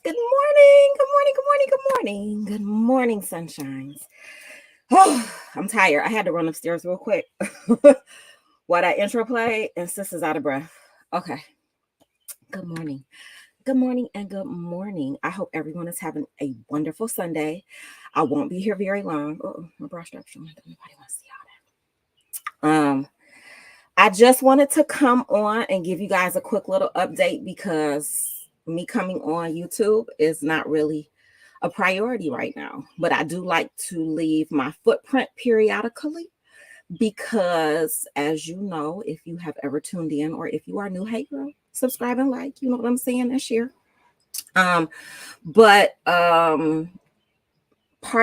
Good morning. Good morning. Good morning. Good morning. Good morning, sunshines. Oh, I'm tired. I had to run upstairs real quick while that intro played, and sis is out of breath. Okay. Good morning. Good morning and good morning. I hope everyone is having a wonderful Sunday. I won't be here very long. Oh, my brush strap showing. Nobody wants to see all that. I just wanted to come on and give you guys a quick little update because me coming on YouTube is not really a priority right now, but I do like to leave my footprint periodically because, as you know, if you have ever tuned in or if you are new, hey girl, subscribe and like, you know what I'm saying, and share. But part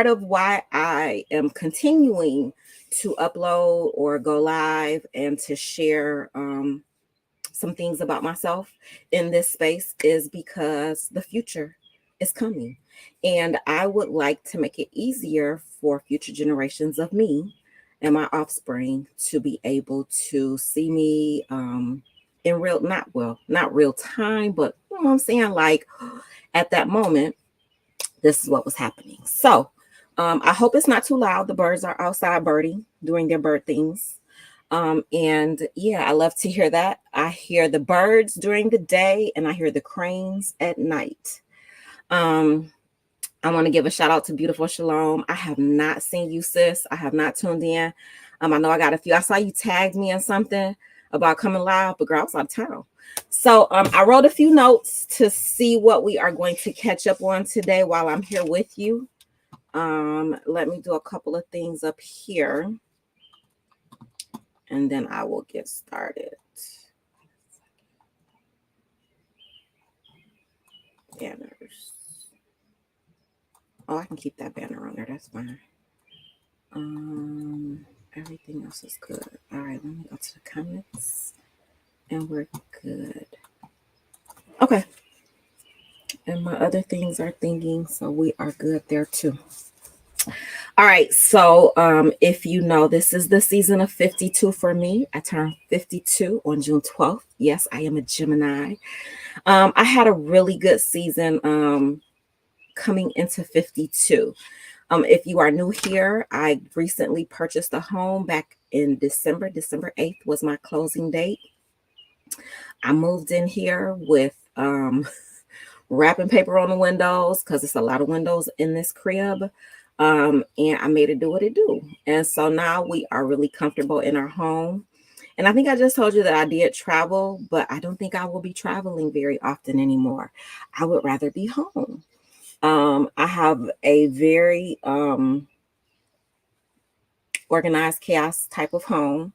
of why I am continuing to upload or go live and to share some things about myself in this space is because the future is coming. And I would like to make it easier for future generations of me and my offspring to be able to see me in real, not real time, but you know what I'm saying? Like at that moment, this is what was happening. So I hope it's not too loud. The birds are outside birding, doing their bird things. And yeah, I love to hear that. I hear the birds during the day and I hear the cranes at night. I want to give a shout out to Beautiful Shalom. I have not seen you, sis. I have not tuned in. I know I got a few. I saw you tagged me in something about coming live, but girl, I was out of town. So I wrote a few notes to see what we are going to catch up on today while I'm here with you. Let me do a couple of things up here. And then I will get started. Banners. Oh, I can keep that banner on there. That's fine. Everything else is good. All right, let me go to the comments. And we're good. Okay. And my other things are thinking, so we are good there too. All right, so if you know, this is the season of 52 for me. I turned 52 on June 12th. Yes, I am a Gemini. I had a really good season coming into 52. If you are new here, I recently purchased a home back in December. December 8th was my closing date. I moved in here with wrapping paper on the windows because it's a lot of windows in this crib. And I made it do what it do. And so now we are really comfortable in our home. And I think I just told you that I did travel, but I don't think I will be traveling very often anymore. I would rather be home. I have a very organized chaos type of home.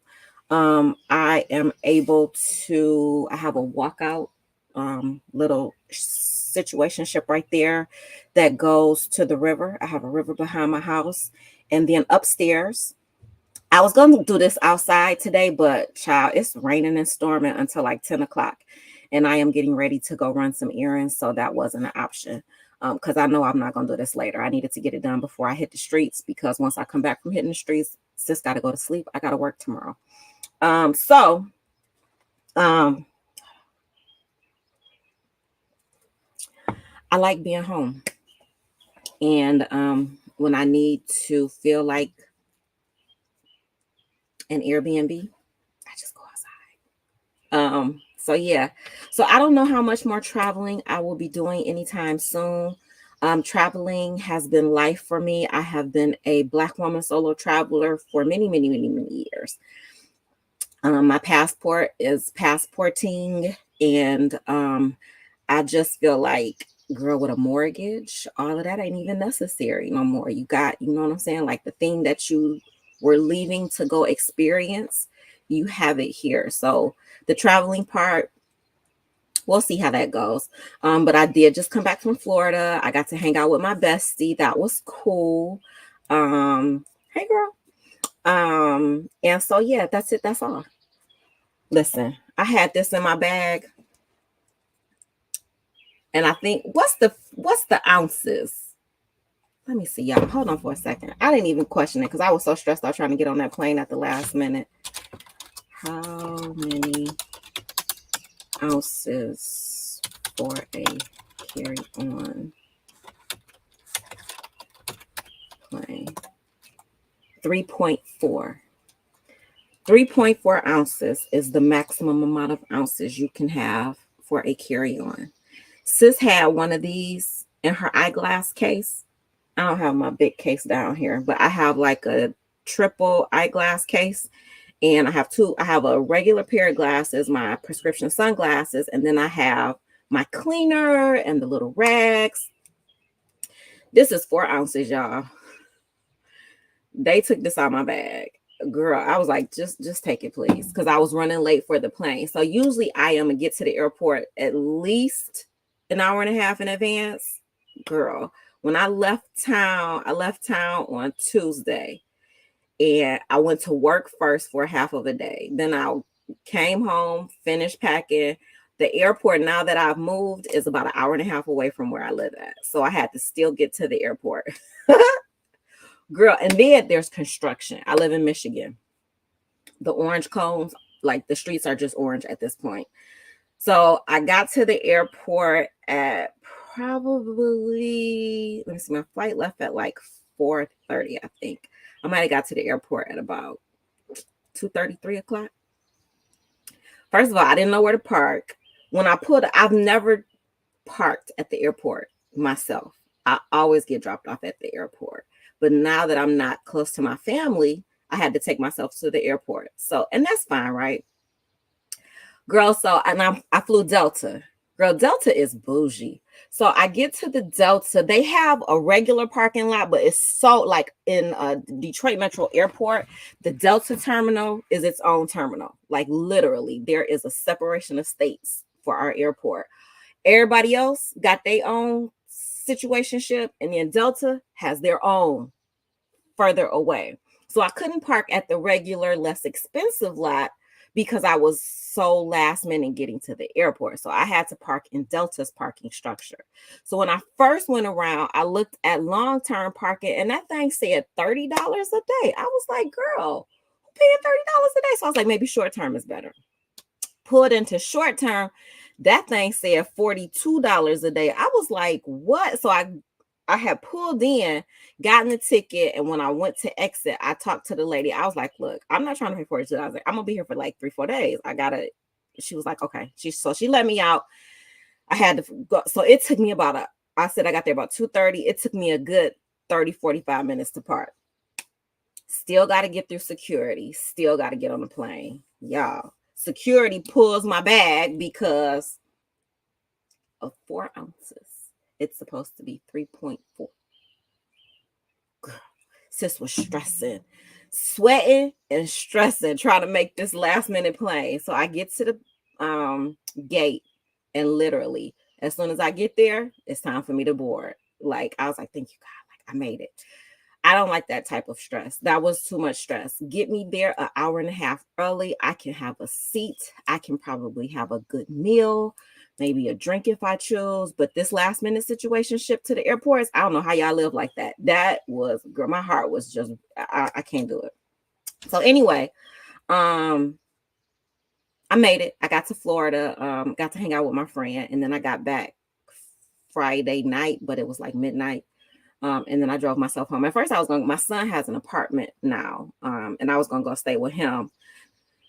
I am able to, I have a walkout little situationship right there that goes to the river. I have a river behind my house. And then upstairs, I was going to do this outside today, but child, it's raining and storming until like 10 o'clock. And I am getting ready to go run some errands. So that wasn't an option because I know I'm not going to do this later. I needed to get it done before I hit the streets because once I come back from hitting the streets, sis got to go to sleep. I got to work tomorrow. I like being home. And when I need to feel like an Airbnb, I just go outside. So yeah. So I don't know how much more traveling I will be doing anytime soon. Traveling has been life for me. I have been a Black woman solo traveler for many, many, many, many years. My passport is passporting, and I just feel like, girl, with a mortgage, all of that ain't even necessary no more. You got, you know what I'm saying? Like the thing that you were leaving to go experience, you have it here. So the traveling part, we'll see how that goes. But I did just come back from Florida. I got to hang out with my bestie. That was cool. Hey girl. And so yeah, that's it. That's all. Listen, I had this in my bag. And I think what's the ounces? Let me see, y'all. Hold on for a second. I didn't even question it because I was so stressed out trying to get on that plane at the last minute. How many ounces for a carry on plane. 3.4. 3.4 ounces is the maximum amount of ounces you can have for a carry-on. Sis had one of these in her eyeglass case. I don't have my big case down here, but I have like a triple eyeglass case. And I have two. I have a regular pair of glasses, my prescription sunglasses, and then I have my cleaner and the little rags. This is 4 ounces, y'all. They took this out of my bag. Girl, I was like, just take it, please. Because I was running late for the plane. So usually I am going to get to the airport at least an hour and a half in advance. Girl, when I left town on Tuesday. And I went to work first for half of a day. Then I came home, finished packing. The airport, now that I've moved, is about an hour and a half away from where I live at. So I had to still get to the airport. Girl, and then there's construction. I live in Michigan. The orange cones, like the streets are just orange at this point. So I got to the airport at probably, let me see, my flight left at like 4:30, I think. I might have got to the airport at about 2:30, 3 o'clock. First of all, I didn't know where to park. I've never parked at the airport myself. I always get dropped off at the airport. But now that I'm not close to my family, I had to take myself to the airport. So, and that's fine, right? Girl, I flew Delta. Girl, Delta is bougie. So I get to the Delta. They have a regular parking lot, but it's so like in Detroit Metro Airport, the Delta terminal is its own terminal. Like literally, there is a separation of states for our airport. Everybody else got their own situationship, and then Delta has their own further away. So I couldn't park at the regular, less expensive lot because I was so last minute getting to the airport. So I had to park in Delta's parking structure. So when I first went around, I looked at long-term parking and that thing said $30 a day. I was like, girl, who paying $30 a day? So I was like, maybe short-term is better. Pulled into short-term, that thing said $42 a day. I was like, what? So I had pulled in, gotten the ticket, and when I went to exit, I talked to the lady. I was like, look, I'm not trying to pay $42. I was like, I'm gonna be here for like 3-4 days. She was like, okay. She let me out. I had to go. So it took me I said I got there about 2:30. It took me a good 30-45 minutes to park. Still got to get through security. Still got to get on the plane. Y'all, security pulls my bag because of 4 ounces. It's supposed to be 3.4. Girl, sis was stressing, sweating and stressing, trying to make this last minute plane. So I get to the gate, and literally, as soon as I get there, it's time for me to board. Like, I was like, thank you, God. Like, I made it. I don't like that type of stress. That was too much stress. Get me there an hour and a half early. I can have a seat. I can probably have a good meal, maybe a drink if I choose. But this last minute situationship to the airports, I don't know how y'all live like that. That was, girl, my heart was just, I can't do it. So anyway, I made it. I got to Florida, got to hang out with my friend, and then I got back Friday night, but it was like midnight. And then I drove myself home. At first, my son has an apartment now, and I was going to go stay with him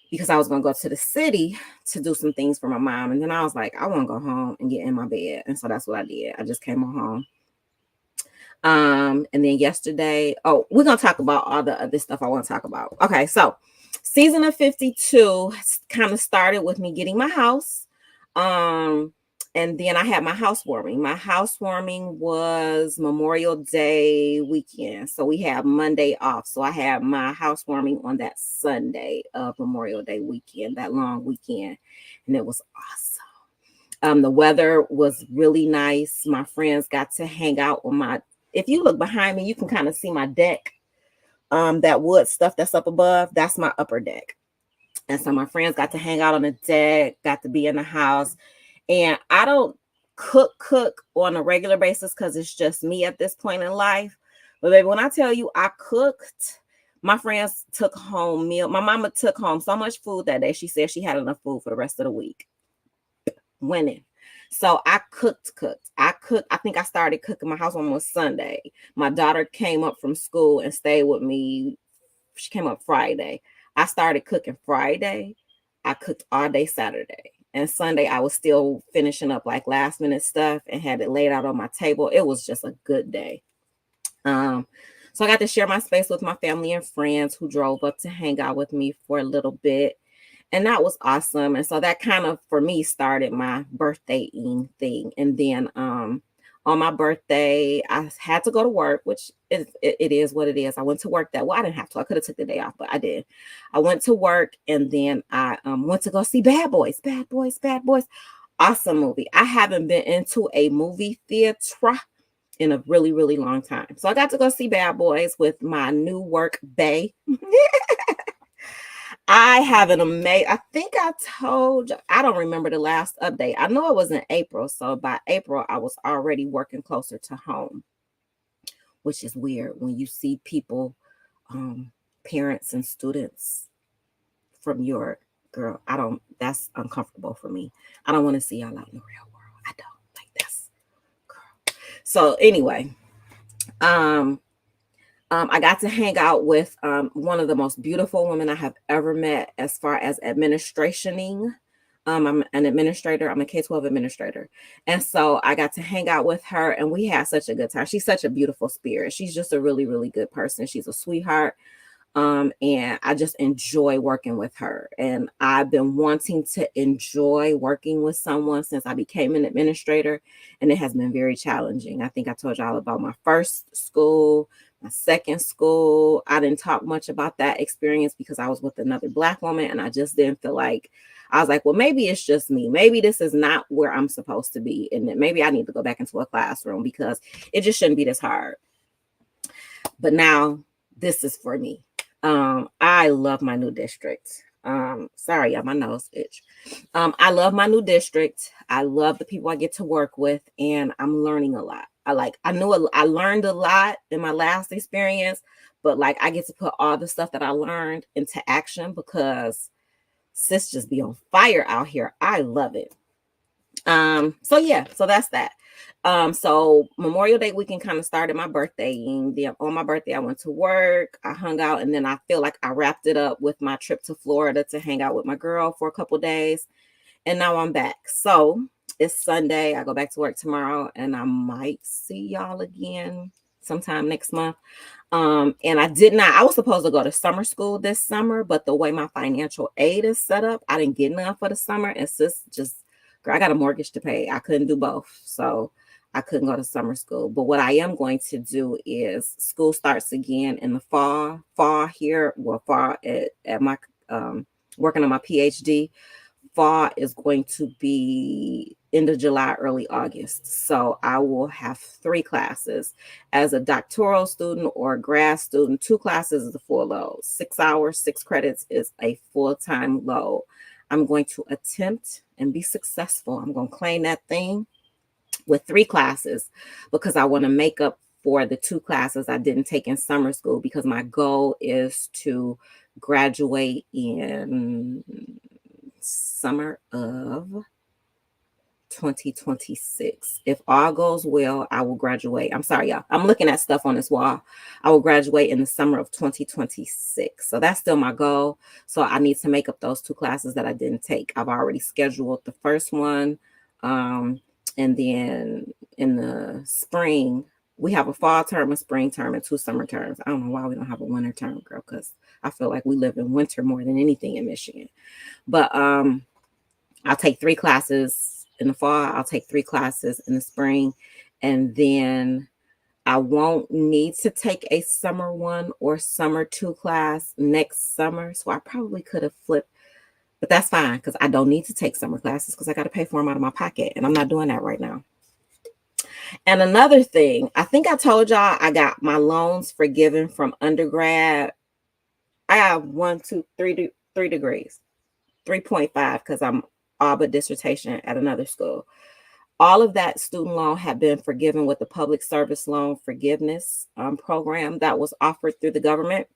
because I was going to go to the city to do some things for my mom. And then I was like, I want to go home and get in my bed. And so that's what I did. I just came home. And then yesterday, we're going to talk about all the other stuff I want to talk about. Okay, so season of 52 kind of started with me getting my house. And then I had my housewarming. My housewarming was Memorial Day weekend. So we have Monday off. So I had my housewarming on that Sunday of Memorial Day weekend, that long weekend. And it was awesome. The weather was really nice. My friends got to hang out on if you look behind me, you can kind of see my deck. That wood stuff that's up above, that's my upper deck. And so my friends got to hang out on the deck, got to be in the house. And I don't cook on a regular basis because it's just me at this point in life. But baby, when I tell you I cooked, my friends took home meal. My mama took home so much food that day. She said she had enough food for the rest of the week. Winning. So I cooked. I think I started cooking. My housewarming was Sunday. My daughter came up from school and stayed with me. She came up Friday. I started cooking Friday. I cooked all day Saturday. And Sunday, I was still finishing up like last minute stuff and had it laid out on my table. It was just a good day. So I got to share my space with my family and friends who drove up to hang out with me for a little bit. And that was awesome. And so that kind of for me started my birthday-ing thing. And then on my birthday, I had to go to work, which it is what it is. I went to work that well, I didn't have to. I could have took the day off, but I did. I went to work and then I went to go see Bad Boys. Bad Boys, Bad Boys. Awesome movie. I haven't been into a movie theater in a really, really long time. So I got to go see Bad Boys with my new work bae. I have an amazing, I think I told you, I don't remember the last update. I know it was in April. So by April, I was already working closer to home, which is weird when you see people, parents and students from your girl. That's uncomfortable for me. I don't want to see y'all out in the real world. I don't like this, girl. So anyway, I got to hang out with one of the most beautiful women I have ever met as far as administrationing. I'm an administrator. I'm a K-12 administrator. And so I got to hang out with her and we had such a good time. She's such a beautiful spirit. She's just a really, really good person. She's a sweetheart. And I just enjoy working with her. And I've been wanting to enjoy working with someone since I became an administrator. And it has been very challenging. I think I told y'all about my first school, my second school. I didn't talk much about that experience because I was with another Black woman and I just didn't feel like, I was like, well, maybe it's just me. Maybe this is not where I'm supposed to be. And then maybe I need to go back into a classroom because it just shouldn't be this hard. But now this is for me. I love my new district. Sorry, yeah, my nose itch. I love my new district. I love the people I get to work with, and I'm learning a lot. I learned a lot in my last experience, but like I get to put all the stuff that I learned into action because sis just be on fire out here. I love it. So yeah, so that's that. So Memorial Day weekend kind of started my birthday. And then on my birthday, I went to work, I hung out, and then I feel like I wrapped it up with my trip to Florida to hang out with my girl for a couple days. And now I'm back. So it's Sunday. I go back to work tomorrow, and I might see y'all again sometime next month. And I was supposed to go to summer school this summer, but the way my financial aid is set up, I didn't get enough for the summer. And sis just, girl, I got a mortgage to pay. I couldn't do both. So I couldn't go to summer school. But what I am going to do is school starts again in the fall here. Well, fall at my working on my PhD. Fall is going to be end of July, early August. So I will have 3 classes. As a doctoral student or a grad student, 2 classes is a full load. 6 hours, 6 credits is a full-time load. I'm going to attempt and be successful. I'm going to claim that thing with 3 classes because I want to make up for the 2 classes I didn't take in summer school because my goal is to graduate in summer of 2026. If all goes well, I will graduate. I'm sorry, y'all. I'm looking at stuff on this wall. I will graduate in the summer of 2026. So that's still my goal. So I need to make up those 2 classes that I didn't take. I've already scheduled the first one. And then in the spring, we have a fall term, a spring term, and 2 summer terms. I don't know why we don't have a winter term, girl, because I feel like we live in winter more than anything in Michigan. But I'll take 3 classes in the fall. I'll take 3 classes in the spring. And then I won't need to take a summer 1 or summer 2 class next summer. So I probably could have flipped, but that's fine because I don't need to take summer classes because I got to pay for them out of my pocket. And I'm not doing that right now. And another thing, I think I told y'all I got my loans forgiven from undergrad. I have 3 degrees, 3.5 because I'm all but dissertation at another school. All of that student loan had been forgiven with the public service loan forgiveness program that was offered through the government.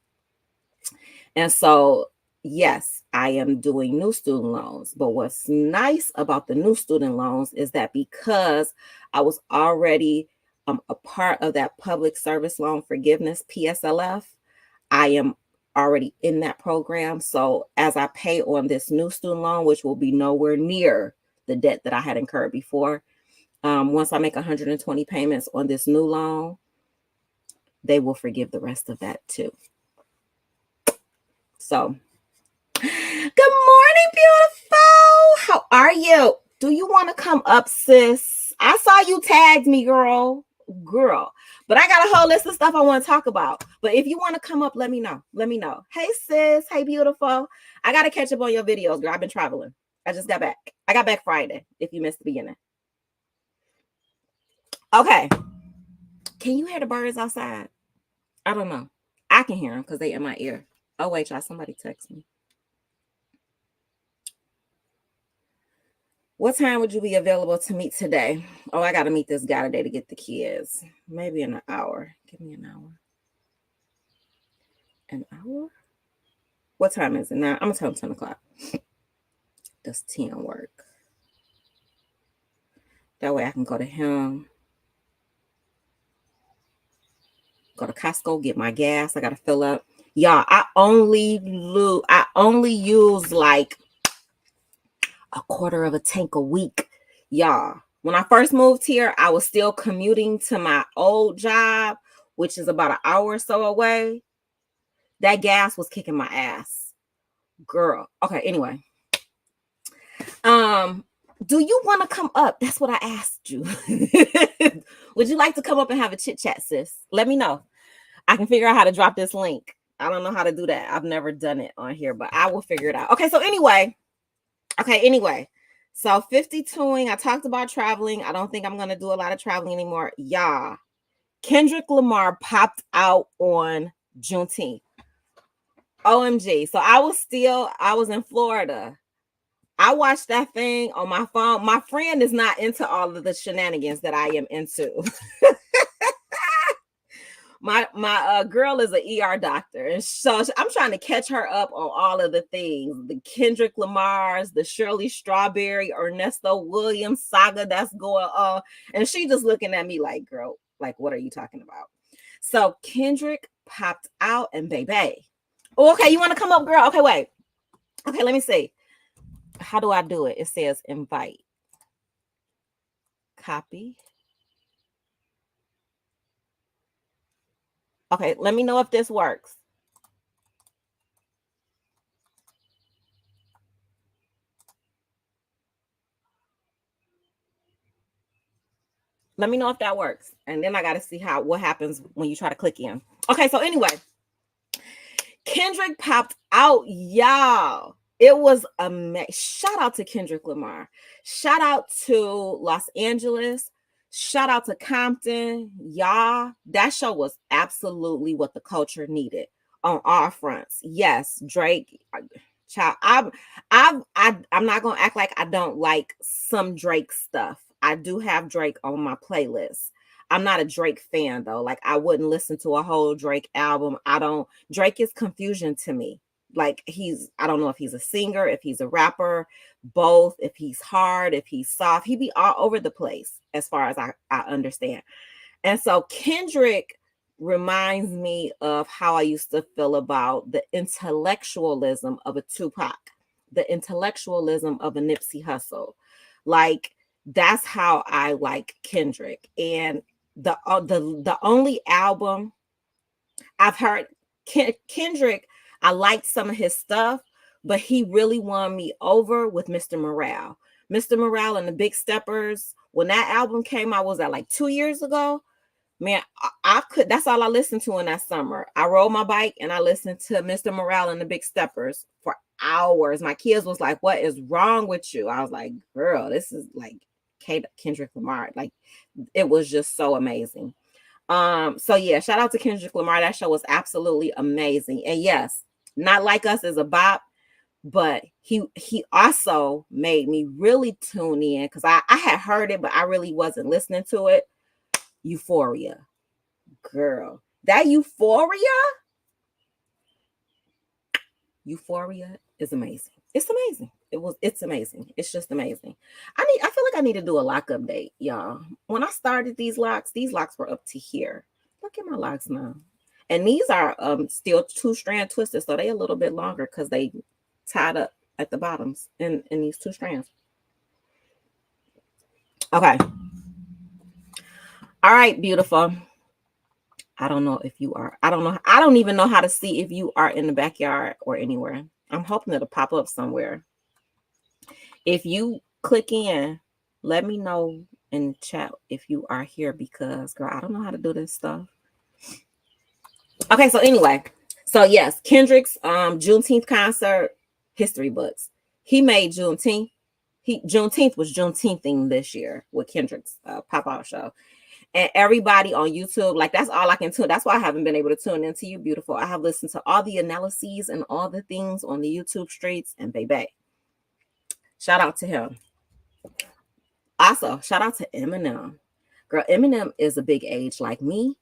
And so yes, I am doing new student loans. But what's nice about the new student loans is that because I was already a part of that public service loan forgiveness, PSLF, I am already in that program. So as I pay on this new student loan, which will be nowhere near the debt that I had incurred before, once I make 120 payments on this new loan, they will forgive the rest of that too. So, good morning, beautiful. How are you? Do you want to come up, sis? I saw you tagged me, girl. But I got a whole list of stuff I want to talk about. But if you want to come up, let me know. Hey, sis. Hey, beautiful. I got to catch up on your videos, girl. I've been traveling. I just got back. I got back Friday, if you missed the beginning. Okay. Can you hear the birds outside? I don't know. I can hear them because they in my ear. Oh, wait, y'all. Somebody text me. What time would you be available to meet today? Oh, I got to meet this guy today to get the kids. Maybe in an hour. Give me an hour. An hour? What time is it now? I'm going to tell him 10 o'clock. Does 10 work? That way I can go to him. Go to Costco, get my gas. I got to fill up. Y'all, I only use like a quarter of a tank a week. Y'all, when I first moved here, I was still commuting to my old job, which is about an hour or so away. That gas was kicking my ass, girl. Okay, anyway. Do you want to come up? That's what I asked you. Would you like to come up and have a chit chat, sis? Let me know. I can figure out how to drop this link. I don't know how to do that. I've never done it on here, but I will figure it out. Okay, so anyway. So 52ing, I talked about traveling. I don't think I'm going to do a lot of traveling anymore. Y'all, Kendrick Lamar popped out on Juneteenth. OMG. So I was in Florida. I watched that thing on my phone. My friend is not into all of the shenanigans that I am into. my girl is an ER doctor, and so I'm trying to catch her up on all of the things, the Kendrick Lamar's, the Shirley Strawberry, Ernesto Williams saga that's going on, and she just looking at me like, girl, like, what are you talking about? So Kendrick popped out, and baby, okay, you want to come up, girl? Okay, wait, okay, let me see. How do I do it? It says invite, copy. Okay, let me know if this works. Let me know if that works. And then I got to see what happens when you try to click in. Okay, so anyway, Kendrick popped out, y'all. It was amazing. Shout out to Kendrick Lamar. Shout out to Los Angeles. Shout out to Compton. Y'all, that show was absolutely what the culture needed on all fronts. Yes, Drake. Child, I'm not gonna act like I don't like some Drake stuff. I do have Drake on my playlist. I'm not a Drake fan though. Like, I wouldn't listen to a whole Drake album. Drake is confusion to me. Like, I don't know if he's a singer, if he's a rapper, both, if he's hard, if he's soft. He be all over the place as far as I understand. And so Kendrick reminds me of how I used to feel about the intellectualism of a Tupac, the intellectualism of a Nipsey Hussle. Like, that's how I like Kendrick. And the only album I've heard Kendrick, I liked some of his stuff, but he really won me over with Mr. Morale. Mr. Morale and the Big Steppers, when that album came out, was that like 2 years ago? Man, that's all I listened to in that summer. I rode my bike and I listened to Mr. Morale and the Big Steppers for hours. My kids was like, what is wrong with you? I was like, girl, this is like Kendrick Lamar. Like, it was just so amazing. So yeah, shout out to Kendrick Lamar. That show was absolutely amazing. And yes, Not Like Us is a bop, but he also made me really tune in, because I had heard it, but I really wasn't listening to it. Euphoria. Girl, that Euphoria, Euphoria is amazing. It's amazing. It's amazing. It's just amazing. I feel like I need to do a lock update, y'all. When I started these locks were up to here. Look at my locks now. And these are still 2-strand twisted, so they a little bit longer because they tied up at the bottoms in these 2 strands. Okay. All right, beautiful. I don't know if you are. I don't know. I don't even know how to see if you are in the backyard or anywhere. I'm hoping it'll pop up somewhere. If you click in, let me know in the chat if you are here because, girl, I don't know how to do this stuff. Okay, so anyway, so yes, Kendrick's Juneteenth concert, history books. He made Juneteenth. Juneteenth was Juneteenth this year with Kendrick's pop-out show. And everybody on YouTube, like that's all I can tune. That's why I haven't been able to tune into You Beautiful. I have listened to all the analyses and all the things on the YouTube streets, and baby, shout out to him. Also, shout out to Eminem. Girl, Eminem is a big age like me,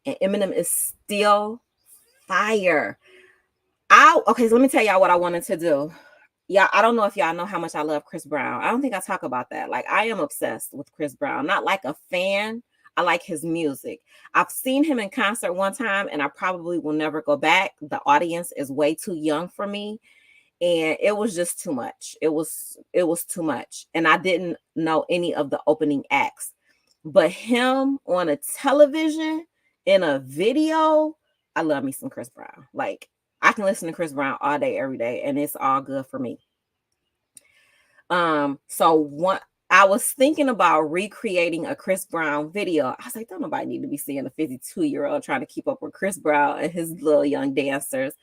and Eminem is still fire. Okay, so let me tell y'all what I wanted to do. Yeah, I don't know if y'all know how much I love Chris Brown. I don't think I talk about that. Like, I am obsessed with Chris Brown. Not like a fan. I like his music. I've seen him in concert one time, and I probably will never go back. The audience is way too young for me, and it was just too much. It was too much, and I didn't know any of the opening acts. But him on a television in a video, I love me some Chris Brown. Like, I can listen to Chris Brown all day, every day, and it's all good for me. So I was thinking about recreating a Chris Brown video. I was like, don't nobody need to be seeing a 52-year-old trying to keep up with Chris Brown and his little young dancers.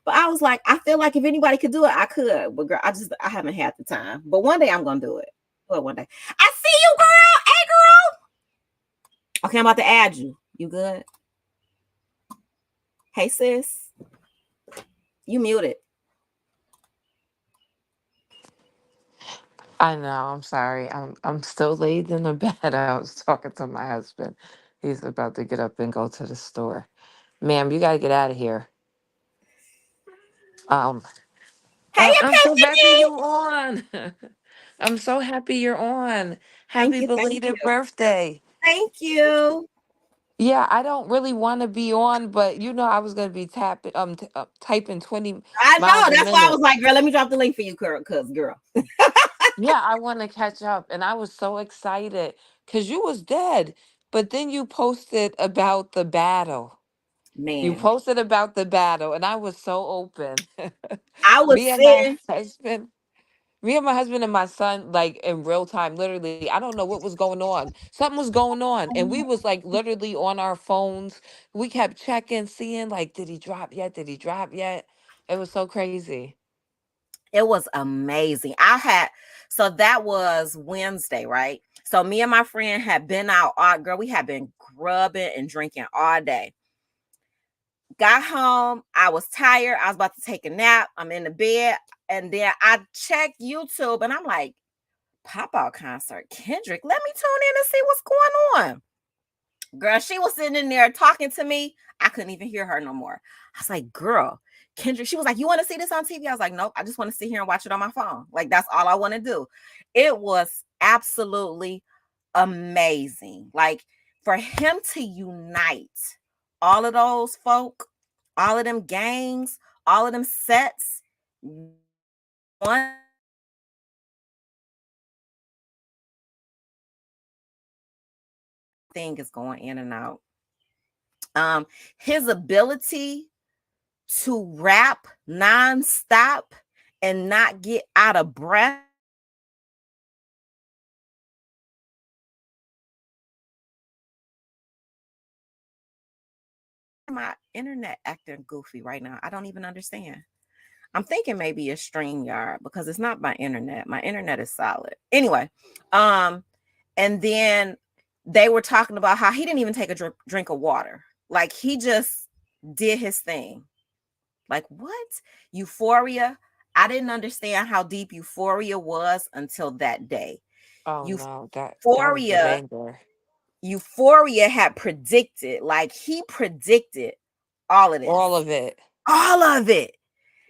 But I was like, I feel like if anybody could do it, I could. But girl, I haven't had the time. But one day I'm gonna do it. Well, one day. I see you, girl. Hey, girl. Okay, I'm about to add you. You good? Hey, sis. You muted. I know. I'm sorry. I'm still laid in the bed. I was talking to my husband. He's about to get up and go to the store. Ma'am, you gotta get out of here. Um, Hey, I'm so happy Epiphany. you're on. I'm so happy you're on. Thank Happy you. Thank you. belated birthday. Thank you. Yeah, I don't really want to be on, but I was gonna be typing 20 I know. miles a That's why I was minute. like, girl, let me drop the link for you, girl. Cause girl, Yeah, I want to catch up, and I was so excited because you was dead, but then you posted about the battle. You man, posted about the battle, and I was so open. I was me and my sitting. husband, Me and my husband and my son, like in real time, literally, I don't know what was going on. Something was going on, and we was like literally on our phones. We kept checking, seeing like, did he drop yet? Did he drop yet? It was so crazy. It was amazing. So that was Wednesday, right? So me and my friend had been out all girl. We had been grubbing and drinking all day. Got home. I was tired. I was about to take a nap. I'm in the bed. And then I checked YouTube and I'm like, pop out concert. Kendrick, let me tune in and see what's going on. Girl, she was sitting in there talking to me. I couldn't even hear her no more. I was like, girl, Kendrick, she was like, you want to see this on TV? I was like, nope, I just want to sit here and watch it on my phone. Like, that's all I want to do. It was absolutely amazing. Like, for him to unite all of those folk, all of them gangs, all of them sets, one thing is going in and out. His ability to rap nonstop and not get out of breath. My internet acting goofy right now. I don't even understand. I'm thinking maybe a StreamYard because it's not my internet. My internet is solid. Anyway, and then they were talking about how he didn't even take a drink of water. Like he just did his thing. Like what? Euphoria. I didn't understand how deep Euphoria was until that day. Oh no, that was the Euphoria, banger. Euphoria had predicted, like he predicted all of this. All of it. All of it.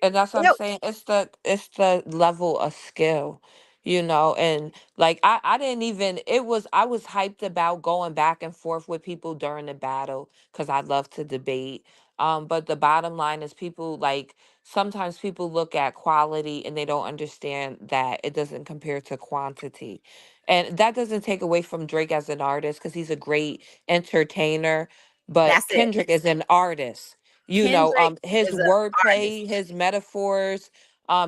And that's what I'm It, saying. It's the level of skill, and like I didn't even I was hyped about going back and forth with people during the battle because I love to debate. But the bottom line is people like sometimes people look at quality and they don't understand that it doesn't compare to quantity. And that doesn't take away from Drake as an artist because he's a great entertainer, but that's it. Kendrick is an artist. Kendrick His is an artist. wordplay, his metaphors,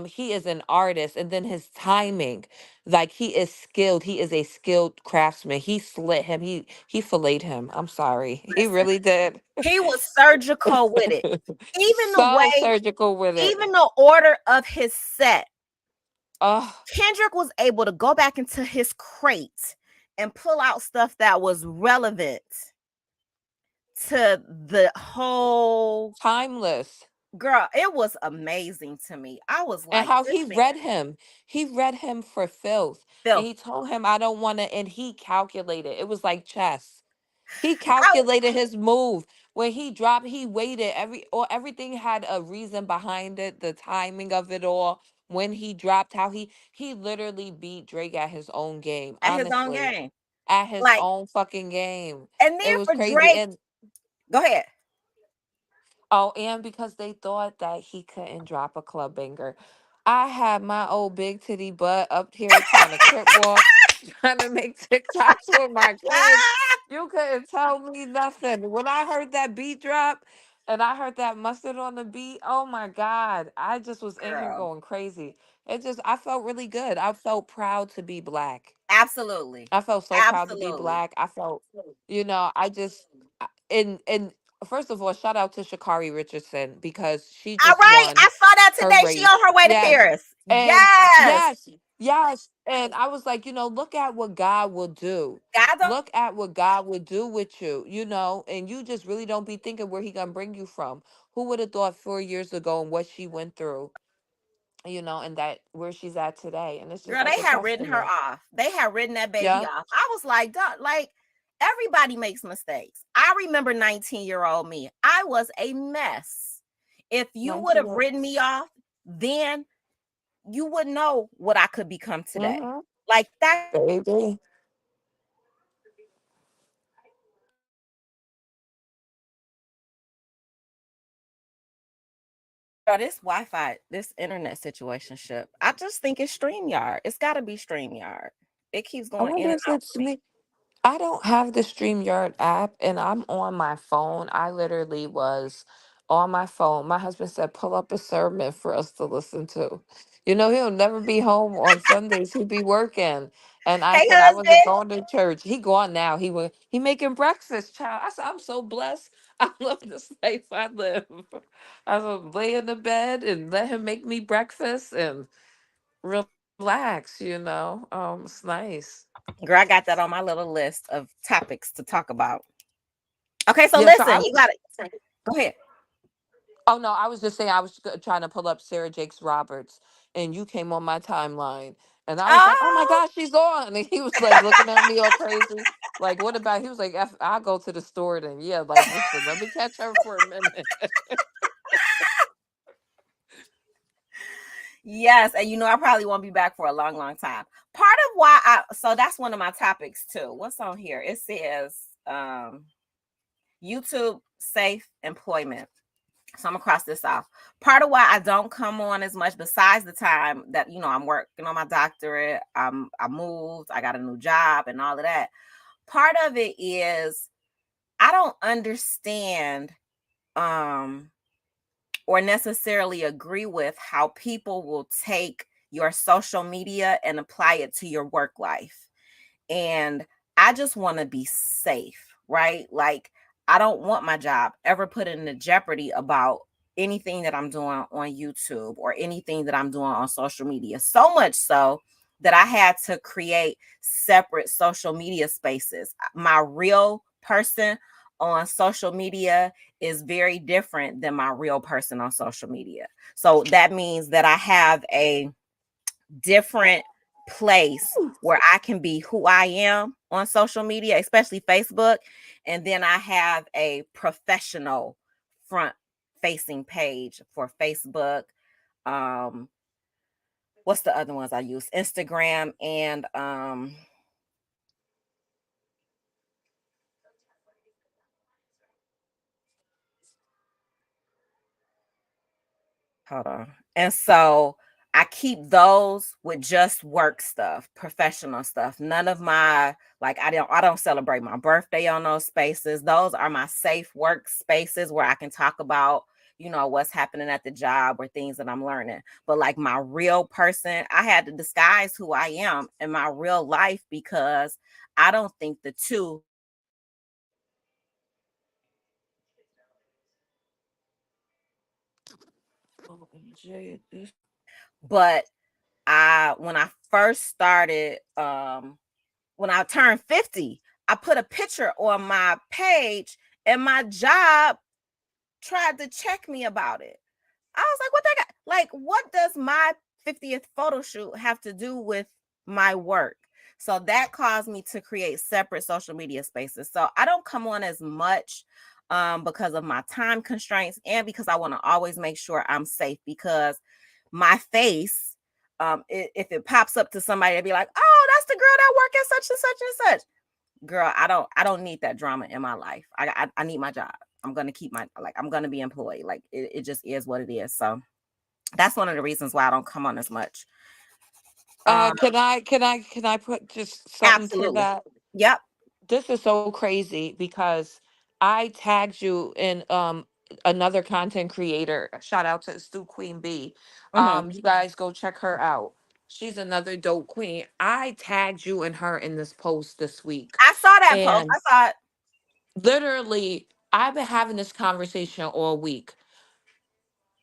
he is an artist. And then his timing, like he is skilled. He is a skilled craftsman. He slit him. He filleted him. I'm sorry. He Listen, really did. he was surgical with it. Even the So way, surgical with it. even the order of his set. Oh, Kendrick was able to go back into his crate and pull out stuff that was relevant to the whole timeless. girl. It was amazing to me. I was And like, how this he man, read him. He read him for filth. And Phil. he told him, I don't want to. And he calculated. It was like chess. He I, calculated his move. When he dropped, he waited. Everything had a reason behind it, the timing of it all. When he dropped, how he literally beat Drake at his own game, at his own honestly. game. At his Like, own fucking game. and It then was for crazy. Drake, And go ahead. oh, and because they thought that he couldn't drop a club banger. I had my old big titty butt up here trying to crip walk, trying to make TikToks with my kids. Ah, You couldn't tell me nothing. When I heard that beat drop and I heard that mustard on the beat, oh my God. I just was in here girl, going crazy. I felt really good. I felt proud to be black. absolutely, I felt so proud to be absolutely. black. I felt, I just and first of all, shout out to Shakari Richardson because she All just right, won I saw that her today. She race. on her way to Yes. Paris. And Yes, yes, yes. And I was like, look at what God will do. God don't. Look at what God will do with you, and you just really don't be thinking where he gonna bring you from. Who would have thought 4 years ago and what she went through, and that where she's at today. And it's just Girl, like they a had written her testament. off. They had written that baby Yeah. off. I was like, duh, like everybody makes mistakes. I remember 19-year-old me. I was a mess. If you would 19 have years. written me off, then you wouldn't know what I could become today. Mm-hmm. Like that. Baby. Girl, this Wi-Fi, this internet situationship, I just think it's StreamYard. It's got to be StreamYard. It keeps I going in wonder and if out it's for me. me. I don't have the StreamYard app and I'm on my phone. I literally was on my phone. My husband said, pull up a sermon for us to listen to. He'll never be home on Sundays. He'll be working. And I Hey, said, I wasn't husband. going to church. He gone now. He making breakfast, child. I said, I'm so blessed. I love this life I live. I was lay in the bed and let him make me breakfast and relax, It's nice. Girl, I got that on my little list of topics to talk about. Okay, so Yeah, so listen, I you was got it. Go ahead. Oh no, I was just saying I was trying to pull up Sarah Jakes Roberts, and you came on my timeline, and I was like, "Oh my Oh, gosh, she's on!" And he was like looking at me all crazy, like, "What about?" He was like, "I'll go to the store then." Yeah, like, listen, let me catch her for a minute. yes, and I probably won't be back for a long, long time. Part of why so that's one of my topics too. What's on here? It says YouTube safe employment. So I'm gonna cross this off. Part of why I don't come on as much, besides the time that I'm working on my doctorate, I moved, I got a new job, and all of that. Part of it is I don't understand or necessarily agree with how people will take your social media and apply it to your work life. And I just want to be safe, right? Like, I don't want my job ever put into jeopardy about anything that I'm doing on YouTube or anything that I'm doing on social media. So much so that I had to create separate social media spaces. My real person on social media is very different than my real person on social media. So that means that I have a different place where I can be who I am on social media, especially Facebook. And then I have a professional front facing page for Facebook, um what's the other ones I use? Instagram and hold on. And so I keep those with just work stuff, professional stuff. None of my like I don't celebrate my birthday on those spaces. Those are my safe work spaces where I can talk about, what's happening at the job or things that I'm learning. But like my real person, I had to disguise who I am in my real life because I don't think the two. OMG, this But I when I first started when I turned 50, I put a picture on my page and my job tried to check me about it. I was like, what that got? Like, what does my 50th photo shoot have to do with my work? So that caused me to create separate social media spaces. So I don't come on as much because of my time constraints and because I want to always make sure I'm safe because my face, if it pops up to somebody, they'd be like, oh, that's the girl that work at such and such and such. Girl, I don't need that drama in my life. I need my job. I'm gonna be employed. Like it just is what it is. So that's one of the reasons why I don't come on as much. Um, can I put just something to absolutely. that? Yep. This is so crazy because I tagged you in another content creator. Shout out to Stu Queen B. Hmm. You guys go check her out. She's another dope queen. I tagged you and her in this post this week. I saw that post. And I saw it. literally, I've been having this conversation all week.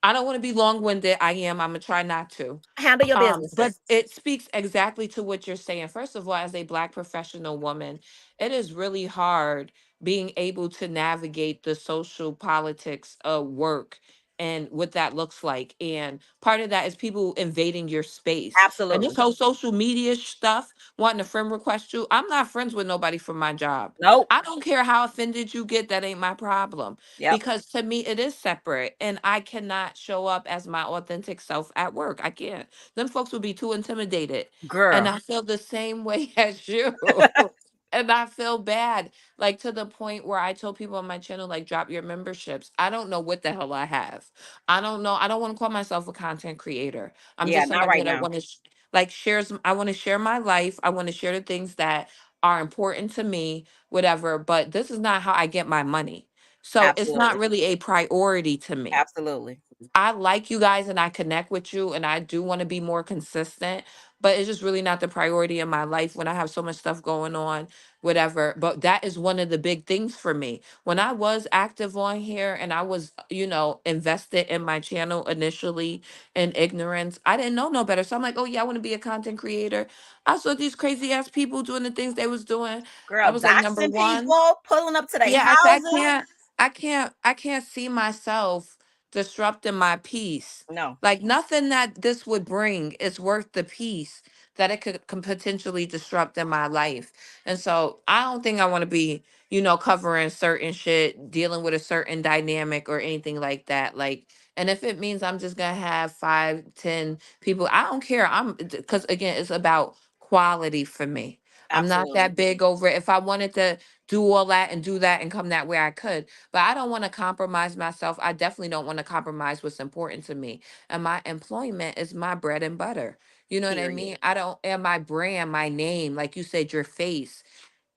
I don't want to be long winded. I am. I'm gonna try not to. Handle your business, But sis. it speaks exactly to what you're saying. First of all, as a Black professional woman, it is really hard being able to navigate the social politics of work and what that looks like. And part of that is people invading your space. And this Absolutely. whole social media stuff, wanting a friend request you, I'm not friends with nobody from my job. Nope. I don't care how offended you get, that ain't my problem. Yep. Because to me, it is separate. And I cannot show up as my authentic self at work. I can't. Them folks would be too intimidated. And Girl. I feel the same way as you. And I feel bad, like to the point where I told people on my channel, like, drop your memberships. I don't know what the hell I have. I don't know. I don't want to call myself a content creator. I'm Yeah, just not somebody right that now. want to, like, shares. I want to share my life. I want to share the things that are important to me, whatever. But this is not how I get my money. So it's not Absolutely. really a priority to me. Absolutely. I like you guys and I connect with you and I do want to be more consistent, but it's just really not the priority in my life when I have so much stuff going on, whatever. But that is one of the big things for me. When I was active on here and I was, invested in my channel initially in ignorance, I didn't know no better. So I'm like, oh yeah, I want to be a content creator. I saw these crazy ass people doing the things they was doing. I Girl, was like, number doxing one, people, pulling up to their yeah, I said houses. I can't see myself disrupting my peace. No. Like nothing that this would bring is worth the peace that it could potentially disrupt in my life. And so I don't think I want to be, covering certain shit, dealing with a certain dynamic or anything like that. Like, and if it means I'm just gonna have 5, 10 people, I don't care. Because again, it's about quality for me. I'm not Absolutely. that big over it. If I wanted to do all that and do that and come that way, I could. But I don't want to compromise myself. I definitely don't want to compromise what's important to me. And my employment is my bread and butter. You know what I Period. mean? I don't, and my brand, my name, like you said, your face,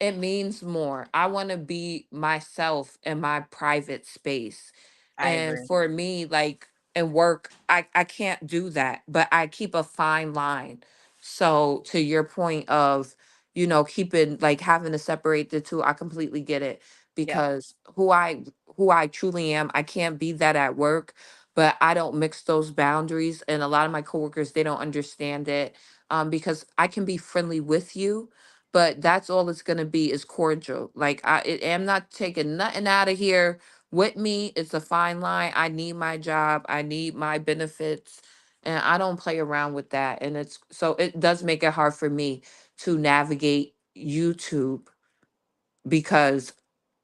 it means more. I want to be myself in my private space. I And agree. for me, like in work, I can't do that, but I keep a fine line. So to your point of, keeping like having to separate the two, I completely get it Yep. because who I truly am, I can't be that at work, but I don't mix those boundaries. And a lot of my coworkers, they don't understand it. Because I can be friendly with you, but that's all it's gonna be is cordial. Like I'm not taking nothing out of here with me. It's a fine line. I need my job. I need my benefits, and I don't play around with that. And it's so it does make it hard for me to navigate YouTube because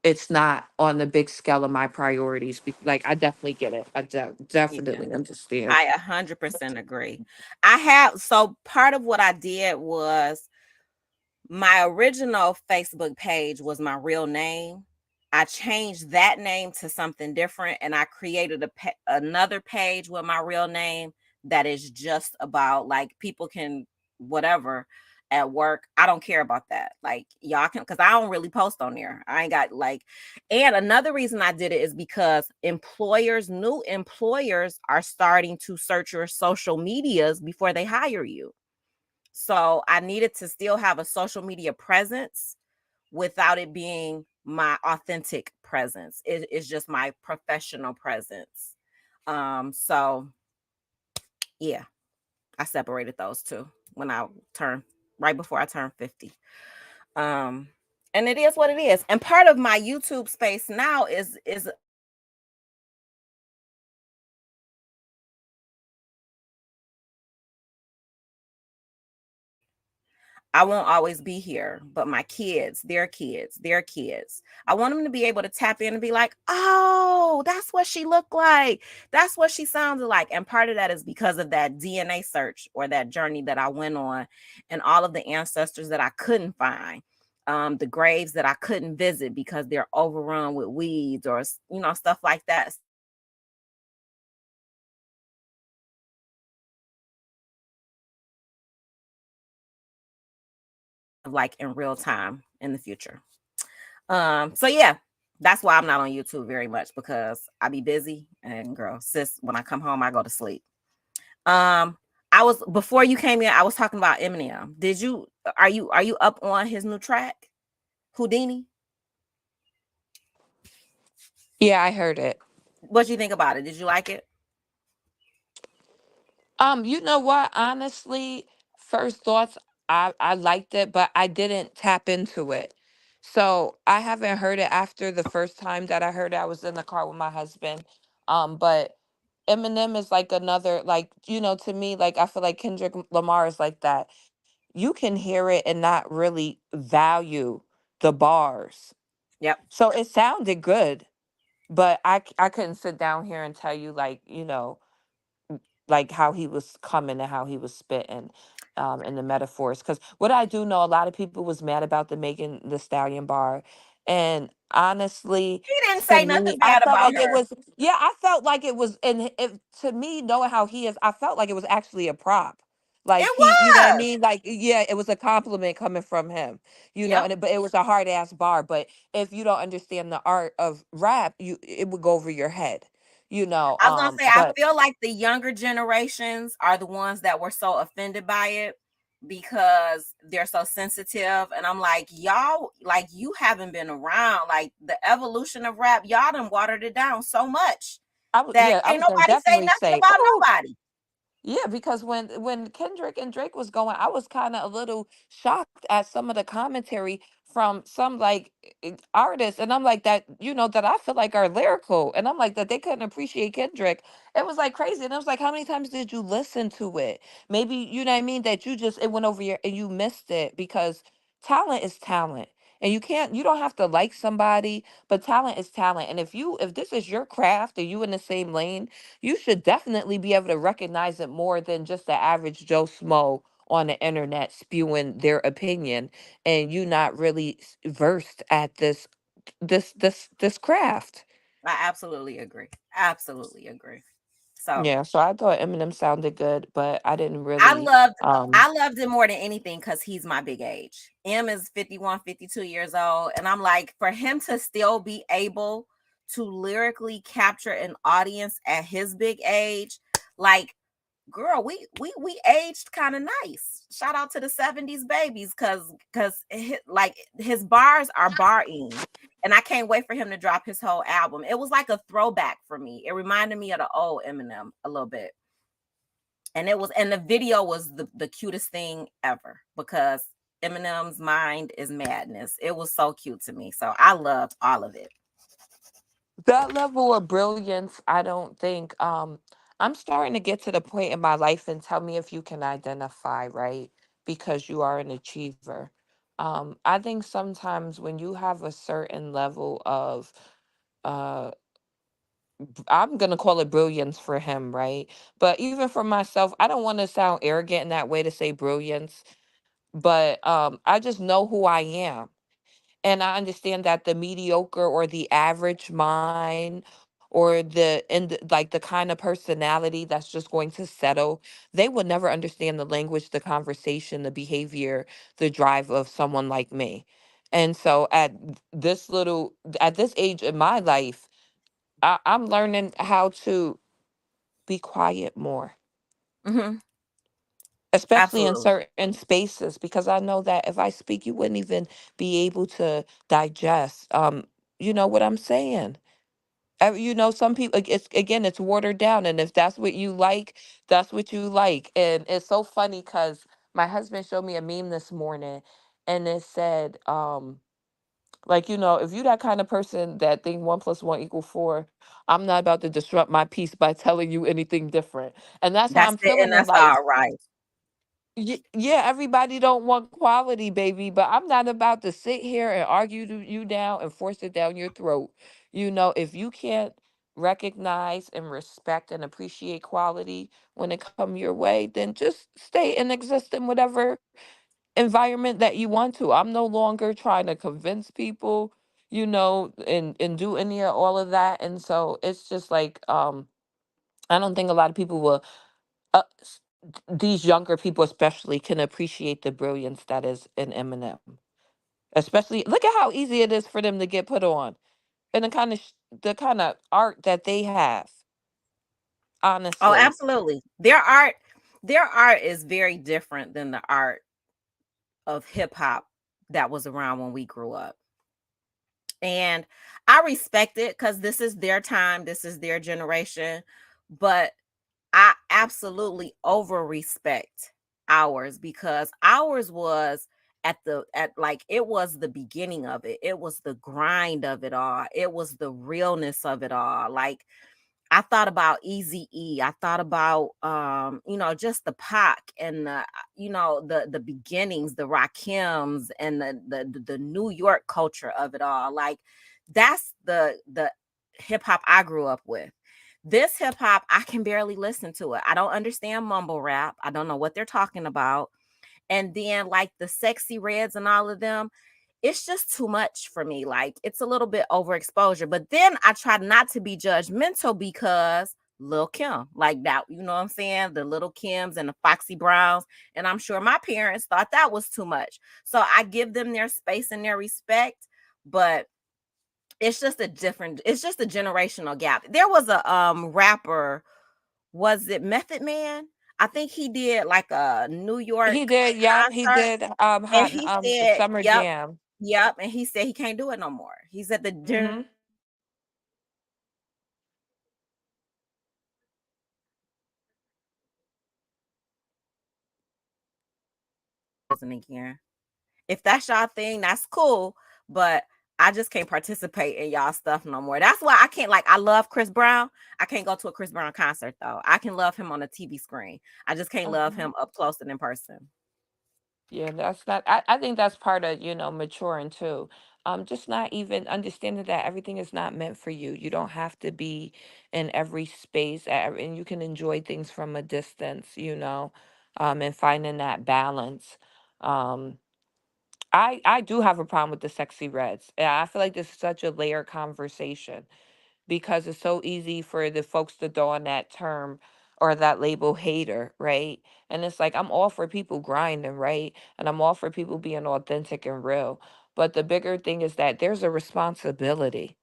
it's not on the big scale of my priorities. Like I definitely get it. I Yeah. definitely understand. I 100% agree. I have, so part of what I did was my original Facebook page was my real name. I changed that name to something different and I created another page with my real name that is just about like people can whatever at work. I don't care about that. Like y'all can, cuz I don't really post on there. I ain't got like, and another reason I did it is because new employers are starting to search your social medias before they hire you. So I needed to still have a social media presence without it being my authentic presence. It is just my professional presence. So yeah, I separated those two when I turned right before I turned 50. Um, and it is what it is. And part of my YouTube space now is I won't always be here, but my kids, their kids, their kids, I want them to be able to tap in and be like, oh, that's what she looked like. That's what she sounded like. And part of that is because of that DNA search or that journey that I went on and all of the ancestors that I couldn't find. The graves that I couldn't visit because they're overrun with weeds or, stuff like that. Like in real time in the future. So yeah, that's why I'm not on YouTube very much because I be busy and girl, sis, when I come home, I go to sleep. Um, I was before you came in, I was talking about Eminem. Are you up on his new track, Houdini? Yeah, I heard it. What do you think about it? Did you like it? You know what? Honestly, first thoughts, I liked it, but I didn't tap into it. So I haven't heard it after the first time that I heard it. I was in the car with my husband. But Eminem is like another, like, to me, like I feel like Kendrick Lamar is like that. You can hear it and not really value the bars. Yep. So it sounded good, but I couldn't sit down here and tell you like, like how he was coming and how he was spitting and the metaphors. Because what I do know, a lot of people was mad about the Megan the Stallion bar, and honestly, He didn't to say me, nothing I bad felt about like it her. was. Yeah, I felt like it was, and to me, knowing how he is, I felt like it was actually a prop. Like It he, you know what I was. mean? Like yeah, it was a compliment coming from him, Yep. but it was a hard ass bar. But if you don't understand the art of rap, it would go over your head, I was gonna say, I But feel like the younger generations are the ones that were so offended by it because they're so sensitive. And I'm like, y'all, like you haven't been around. Like the evolution of rap, y'all done watered it down so much that I can't was gonna nobody say definitely nothing say, about oh, nobody. yeah, because when Kendrick and Drake was going, I was kind of a little shocked at some of the commentary from some like artists, and I'm like that, that I feel like are lyrical, and I'm like that they couldn't appreciate Kendrick. It was like crazy, and I was like, how many times did you listen to it? Maybe you know what I mean that you just it went over your and you missed it because talent is talent. And you don't have to like somebody, but talent is talent. And if this is your craft and you in the same lane, you should definitely be able to recognize it more than just the average Joe Smo on the internet spewing their opinion and you not really versed at this craft. I absolutely agree. Absolutely agree. So Yeah, so I thought Eminem sounded good, but I didn't I really loved I loved it more than anything because he's my big age. M is 51, 52 years old. And I'm like, for him to still be able to lyrically capture an audience at his big age, like, girl, we aged kind of nice. Shout out to the 70s babies, because like his bars are barring. And I can't wait for him to drop his whole album. It was like a throwback for me. It reminded me of the old Eminem a little bit, and the video was the cutest thing ever because Eminem's mind is madness. It was so cute to me. So I loved all of it. that level of brilliance, I don't think I'm starting to get to the point in my life and tell me if you can identify, right? Because you are an achiever. I think sometimes when you have a certain level of uh I'm gonna call it brilliance for him, right? But even for myself, I don't want to sound arrogant in that way to say brilliance, but I just know who I am. And I understand that the mediocre or the average mind or like the kind of personality that's just going to settle, they will never understand the language, the conversation, the behavior, the drive of someone like me. And so at this age in my life, I'm learning how to be quiet more, Hmm. especially in Absolutely. certain spaces, because I know that if I speak, you wouldn't even be able to digest. You know what I'm saying? Some people, like, it's again, it's watered down, and if that's what you like, that's what you like. And it's so funny because my husband showed me a meme this morning, and it said, like, if you that kind of person that think 1 + 1 = 4, I'm not about to disrupt my peace by telling you anything different. And that's how That's I'm it, and feeling in that's life. all right. Yeah, everybody don't want quality, baby, but I'm not about to sit here and argue you down and force it down your throat. If you can't recognize and respect and appreciate quality when it come your way, then just stay and exist in whatever environment that you want to. I'm no longer trying to convince people, and do any of all of that. And so it's just like, I don't think a lot of people will, uh, s- these younger people especially, can appreciate the brilliance that is in Eminem. Especially, look at how easy it is for them to get put on, and the kind of art that they have. Oh, Honestly, absolutely. Their art is very different than the art of hip hop that was around when we grew up. And I respect it because this is their time, this is their generation. But I absolutely over respect ours because ours was at like it was the beginning of it. It was the grind of it all. It was the realness of it all. Like I thought about Easy E. I thought about just the Pac and the beginnings, the Rakims and the New York culture of it all. Like that's the hip hop I grew up with. This hip hop, I can barely listen to it. I don't understand mumble rap. I don't know what they're talking about. And then like the Sexy Reds and all of them, it's just too much for me. Like it's a little bit overexposure. But then I try not to be judgmental because Lil Kim, like that, you know what I'm saying? The Little Kims and the Foxy Browns. And I'm sure my parents thought that was too much. So I give them their space and their respect, but it's just a generational gap. There was a rapper, was it Method Man? I think he did like a New he York did. Yep, he concert, did. and Hot he said, Summer "Yep, Jam. yep," and he said he can't do it no more. He said the Hmm. again. If that's y'all thing, that's cool, but I just can't participate in y'all stuff no more. That's why I can't, like, I love Chris Brown. I can't go to a Chris Brown concert though. I can love him on a TV screen. I just can't love Uh-huh. him up close and in person. Yeah, that's not. I think that's part of maturing too. Just not even understanding that everything is not meant for you. You don't have to be in every space, and you can enjoy things from a distance. And finding that balance. Um, I do have a problem with the sexy reds. And I feel like this is such a layered conversation because it's so easy for the folks to throw on that term or that label hater, right? And it's like I'm all for people grinding, right? And I'm all for people being authentic and real. But the bigger thing is that there's a responsibility,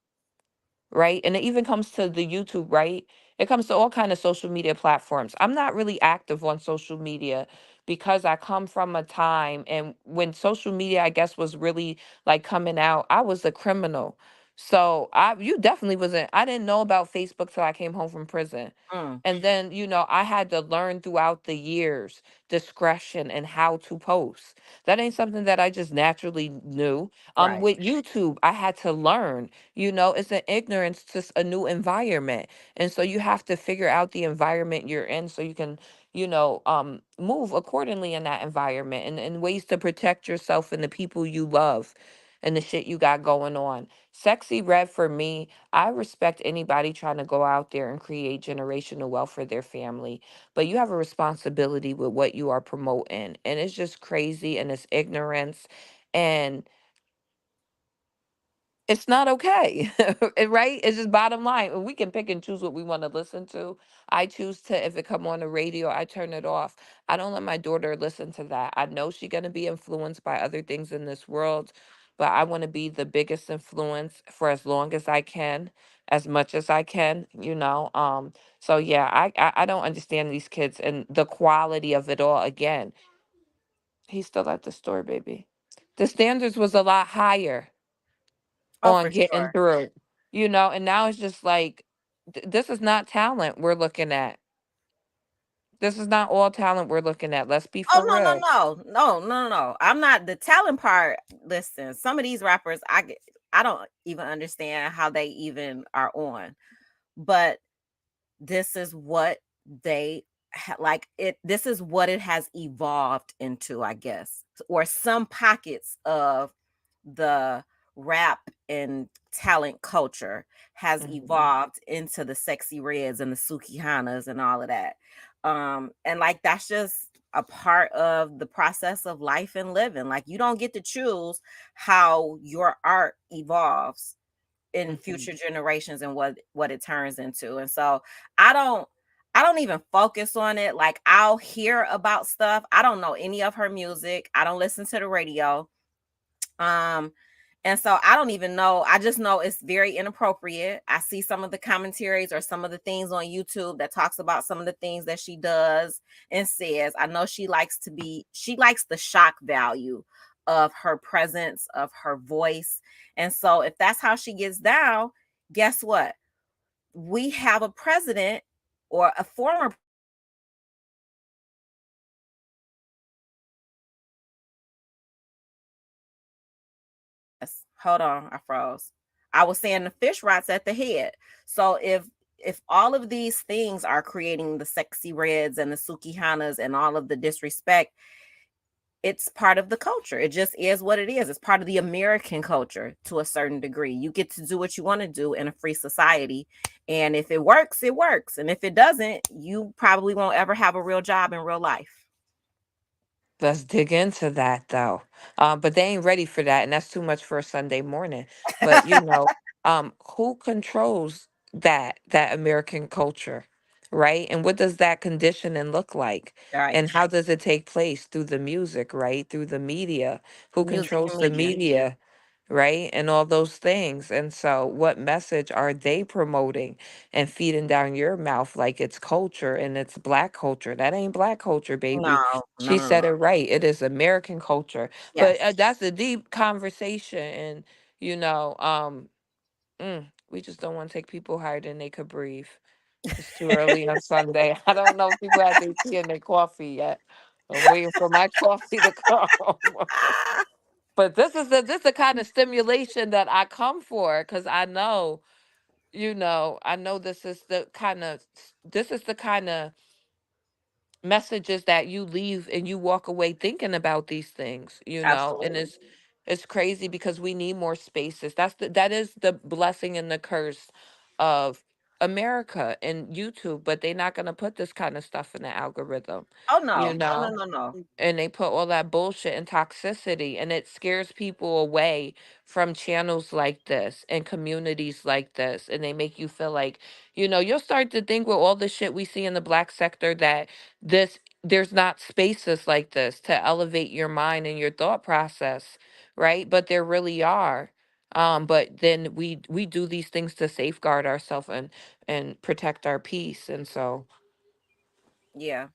right? And it even comes to the YouTube, right? It comes to all kind of social media platforms. I'm not really active on social media because I come from a time and when social media, I guess, was really like coming out, I was a criminal. So you definitely wasn't. I didn't know about Facebook till I came home from prison. Mm, And then, I had to learn throughout the years discretion and how to post. That ain't something that I just naturally knew. right. With YouTube, I had to learn. It's an ignorance to a new environment. And so you have to figure out the environment you're in so you can, move accordingly in that environment and ways to protect yourself and the people you love and the shit you got going on. Sexy Red for me, I respect anybody trying to go out there and create generational wealth for their family, but you have a responsibility with what you are promoting. And it's just crazy and it's ignorance. And it's not okay. Right? It's just bottom line. And we can pick and choose what we want to listen to. I choose to, if it come on the radio, I turn it off. I don't let my daughter listen to that. I know she's going to be influenced by other things in this world, but I want to be the biggest influence for as long as I can, as much as I can. So yeah, I don't understand these kids and the quality of it all. Again, he's still at the store, baby. The standards was a lot higher Oh, on for getting sure. through, and now it's just like this is not talent we're looking at. This is not all talent we're looking at. Let's be Oh, for no, no, real. no, no, no, no, no. I'm not the talent part. Listen, some of these rappers, I don't even understand how they even are on. But this is what they like it. This is what it has evolved into, I guess, or some pockets of the rap and talent culture has Mhm. evolved into the Sexy Reds and the Suki Hanas and all of that. And like that's just a part of the process of life and living. Like you don't get to choose how your art evolves in Mhm. future generations and what it turns into. And so I don't I don't even focus on it. Like I'll hear about stuff. I don't know any of her music. I don't listen to the radio. Um, and so I don't even know. I just know it's very inappropriate. I see some of the commentaries or some of the things on YouTube that talks about some of the things that she does and says. I know she likes the shock value of her presence, of her voice. And so if that's how she gets down, guess what? We have a president or a former. Hold on, I froze. I was saying the fish rots at the head. So if all of these things are creating the Sexy Reds and the Suki Hanas and all of the disrespect, it's part of the culture. It just is what it is. It's part of the American culture to a certain degree. You get to do what you want to do in a free society. And if it works, it works. And if it doesn't, you probably won't ever have a real job in real life. Let's dig into that though. But they ain't ready for that, and that's too much for a Sunday morning. But who controls that American culture, right? And what does that conditioning look like? All right. And how does it take place through the music, right? Through the media. Who Music and controls the media. media? Right? And all those things. And so, what message are they promoting and feeding down your mouth like it's culture and it's black culture? That ain't black culture, baby. No, no, She no, no. said it right. It is American culture. But Yes. that's a deep conversation. And, you know, um, we just don't want to take people higher than they could breathe. It's too early on Sunday. I don't know if people had their tea and their coffee yet. I'm waiting for my coffee to come. But this is the kind of stimulation that I come for because I know this is the kind of messages that you leave and you walk away thinking about these things. And Absolutely. it's crazy because we need more spaces. That is the blessing and the curse of America and YouTube, but they're not going to put this kind of stuff in the algorithm Oh you no. No, no, know no, no. and they put all that bullshit and toxicity, and it scares people away from channels like this and communities like this, and they make you feel like you'll start to think with all the shit we see in the black sector that there's not spaces like this to elevate your mind and your thought process, right? But there really are. But then we do these things to safeguard ourselves and protect our peace, and so Yeah.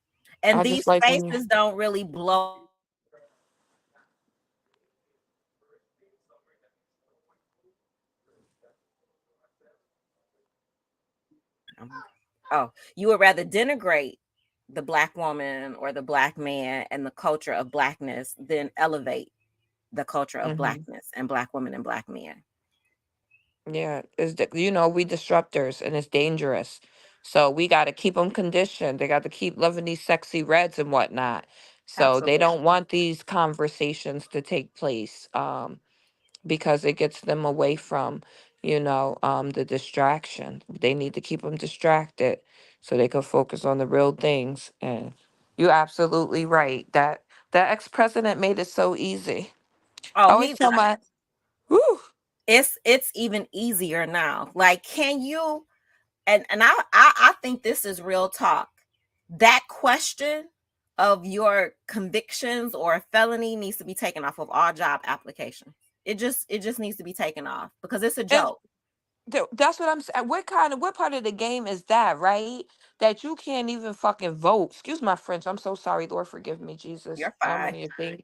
And I these just like when you spaces don't really blow. Oh, you would rather denigrate the Black woman or the Black man and the culture of Blackness than elevate the culture of Hmm. Blackness and Black women and Black men. Yeah, we disruptors, and it's dangerous. So we got to keep them conditioned. They got to keep loving these sexy reds and whatnot. So they Absolutely. don't want these conversations to take place, because it gets them away from, the distraction. They need to keep them distracted so they can focus on the real things. And you're absolutely right. That ex-president made it so easy. Oh, I always tell my, whew, it's even easier now. Like, can you and I think this is real talk. That question of your convictions or a felony needs to be taken off of all job applications. It just needs to be taken off because it's a and joke. That's what I'm saying. What part of the game is that, right? That you can't even fucking vote. Excuse my French. I'm so sorry. Lord, forgive me, Jesus. You're I'm fine. on your thing.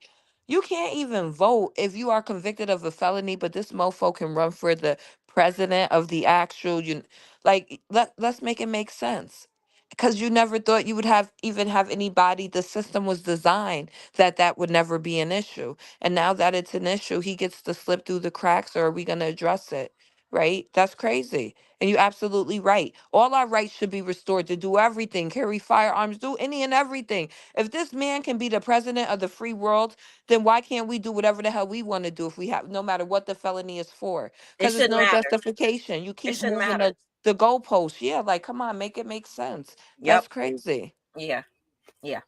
You can't even vote if you are convicted of a felony, but this mofo can run for the president of the actual. Let's make it make sense. Because you never thought you would even have anybody. The system was designed that would never be an issue, and now that it's an issue, he gets to slip through the cracks. Or are we going to address it? Right? That's crazy. And you're absolutely right. All our rights should be restored to do everything, carry firearms, do any and everything. If this man can be the president of the free world, then why can't we do whatever the hell we want to do if we have, no matter what the felony is for? It Because there's shouldn't no matter. justification. You It keep shouldn't moving matter. the goalposts. Yeah, like come on, make it make sense. Yep. That's crazy. Yeah. Yeah.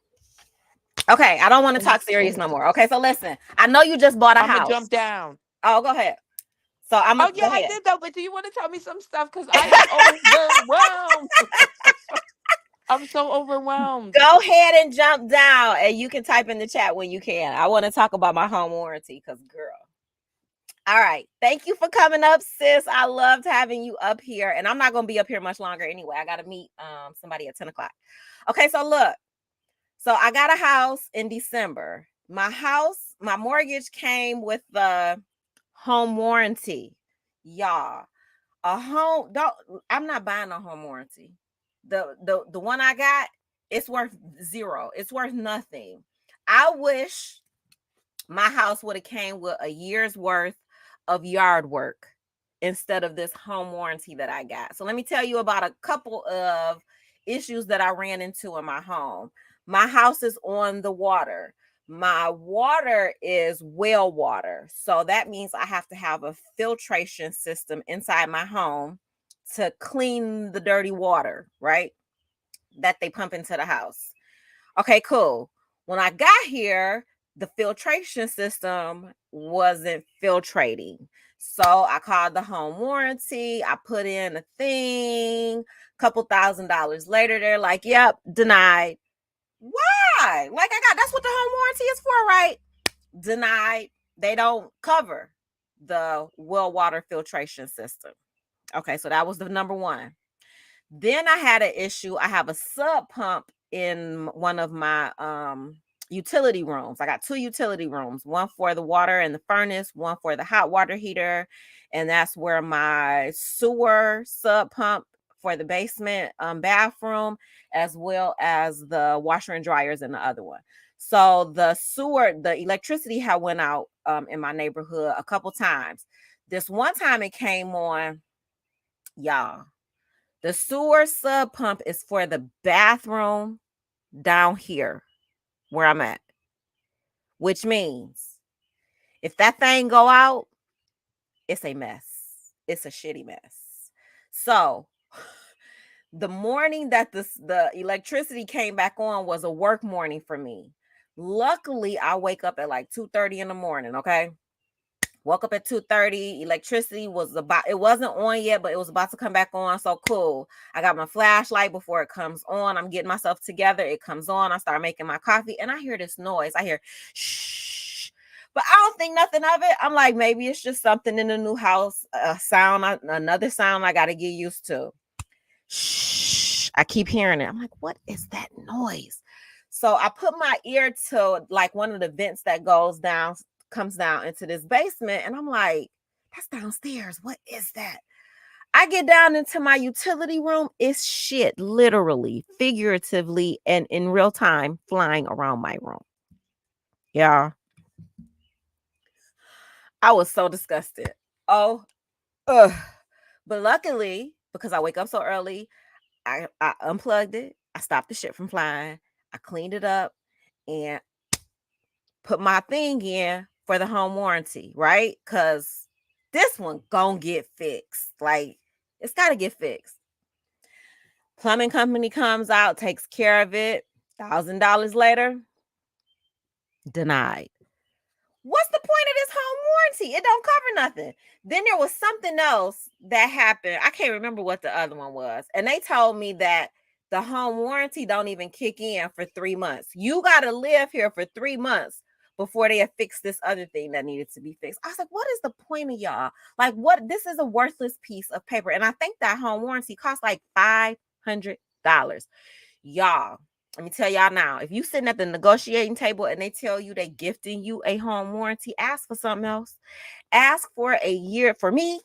Okay, I don't want to talk serious no more. Okay, so listen. I know you just bought a I'm gonna house. jump down. Oh, go ahead. So I'm Oh gonna yeah, go I ahead. did though. But do you want to tell me some stuff? Because I am overwhelmed. I'm so overwhelmed. Go ahead and jump down, and you can type in the chat when you can. I want to talk about my home warranty because, girl. All right. Thank you for coming up, sis. I loved having you up here, and I'm not gonna be up here much longer anyway. I gotta meet somebody at 10 o'clock. Okay, so look. So I got a house in December. My mortgage came with the home warranty. Y'all, I'm not buying a home warranty. The one I got, it's worth zero. It's worth nothing. I wish my house would have came with a year's worth of yard work instead of this home warranty that I got. So let me tell you about a couple of issues that I ran into in my home. My house is on the water. My water is well water. So that means I have to have a filtration system inside my home to clean the dirty water, right? That they pump into the house. Okay, cool. When I got here, the filtration system wasn't filtrating. So I called the home warranty. I put in a thing. Couple $1,000s later, they're like, yep, denied. Why? Like that's what the home warranty is for, right? Denied. They don't cover the well water filtration system. Okay, so that was the number one. Then I had an issue. I have a sub pump in one of my utility rooms. I got 2 utility rooms, one for the water and the furnace, one for the hot water heater, and that's where my sewer sub pump for the basement bathroom, as well as the washer and dryers in the other one. So the electricity had went out in my neighborhood a couple times. This one time it came on, y'all. The sewer sub pump is for the bathroom down here where I'm at, which means if that thing go out, it's a mess. It's a shitty mess. So the morning that the electricity came back on was a work morning for me. Luckily, I wake up at like 2:30 in the morning, okay? Woke up at 2:30. Electricity it wasn't on yet, but it was about to come back on. So cool. I got my flashlight before it comes on. I'm getting myself together. It comes on. I start making my coffee and I hear this noise. I hear shh, but I don't think nothing of it. I'm like, maybe it's just something in the new house, another sound I got to get used to. Shh. I keep hearing it. I'm like, what is that noise? So I put my ear to like one of the vents that comes down into this basement, and I'm like, That's downstairs. What is that? I get down into my utility room. It's shit, literally, figuratively, and in real time flying around my room. Yeah. I was so disgusted. Oh, ugh. But luckily, because I wake up so early, I unplugged it. I stopped the shit from flying. I cleaned it up and put my thing in for the home warranty, right? Because this one gonna get fixed. Like, it's got to get fixed. Plumbing company comes out, takes care of it. $1,000 later, denied. What's the point of this home warranty? It don't cover nothing. Then there was something else that happened. I can't remember what the other one was. And they told me that the home warranty don't even kick in for 3 months. You got to live here for 3 months before they have fixed this other thing that needed to be fixed. I was like, what is the point of y'all? Like, what? This is a worthless piece of paper. And I think that home warranty costs like $500. Y'all, let me tell y'all now, if you sitting at the negotiating table and they tell you they gifting you a home warranty, ask for something else. Ask for a year. For me,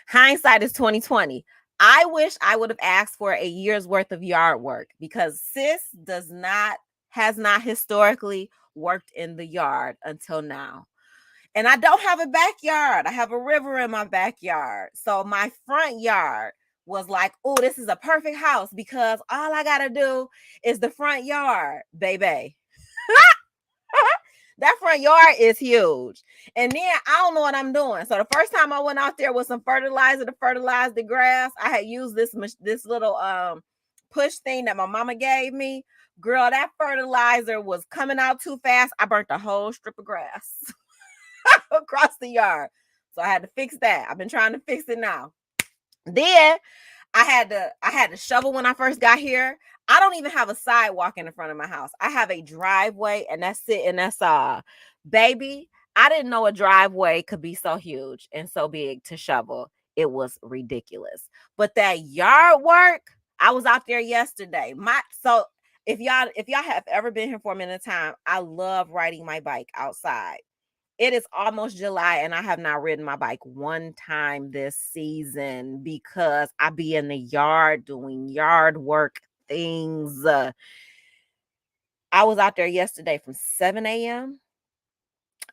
hindsight is 2020. I wish I would have asked for a year's worth of yard work because sis has not historically worked in the yard until now. And I don't have a backyard. I have a river in my backyard. So my front yard was like, oh, this is a perfect house because all I got to do is the front yard, baby. That front yard is huge. And then I don't know what I'm doing. So the first time I went out there with some fertilizer to fertilize the grass, I had used this little push thing that my mama gave me. Girl, that fertilizer was coming out too fast. I burnt the whole strip of grass across the yard. So I had to fix that. I've been trying to fix it now. Then I had to shovel when I first got here. I don't even have a sidewalk in the front of my house. I have a driveway, and that's it, and that's all. Baby, I didn't know a driveway could be so huge and so big to shovel. It was ridiculous. But that yard work, I was out there yesterday. So if y'all have ever been here for a minute of time, I love riding my bike outside. It is almost July and I have not ridden my bike one time this season because I be in the yard doing yard work things. I was out there yesterday from 7 a.m.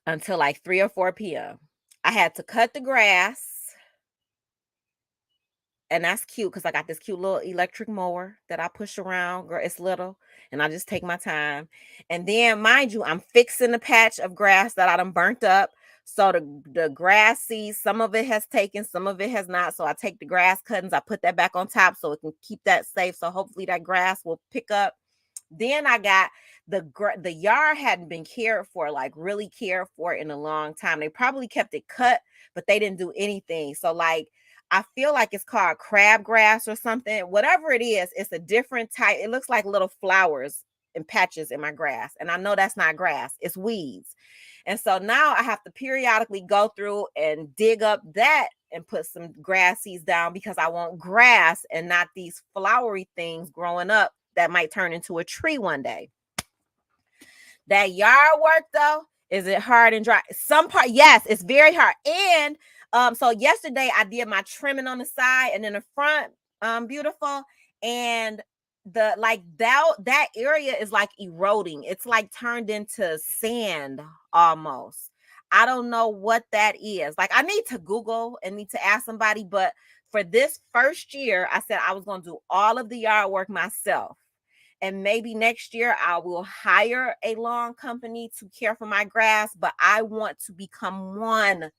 until like 3 or 4 p.m. I had to cut the grass. And that's cute because I got this cute little electric mower that I push around. Girl, it's little. And I just take my time. And then, mind you, I'm fixing the patch of grass that I done burnt up. So the grass seeds, some of it has taken, some of it has not. So I take the grass cuttings, I put that back on top so it can keep that safe. So hopefully that grass will pick up. Then I got the yard hadn't been cared for, like really cared for in a long time. They probably kept it cut, but they didn't do anything. So like, I feel like it's called crabgrass or something. Whatever it is, it's a different type. It looks like little flowers and patches in my grass. And I know that's not grass, it's weeds. And so now I have to periodically go through and dig up that and put some grass seeds down because I want grass and not these flowery things growing up that might turn into a tree one day. That yard work though, is it hard and dry? Some part, yes, it's very hard. And so yesterday I did my trimming on the side and in the front, beautiful. And that area is like eroding. It's like turned into sand almost. I don't know what that is. Like I need to Google and need to ask somebody, but for this first year, I said I was going to do all of the yard work myself. And maybe next year I will hire a lawn company to care for my grass, but I want to become one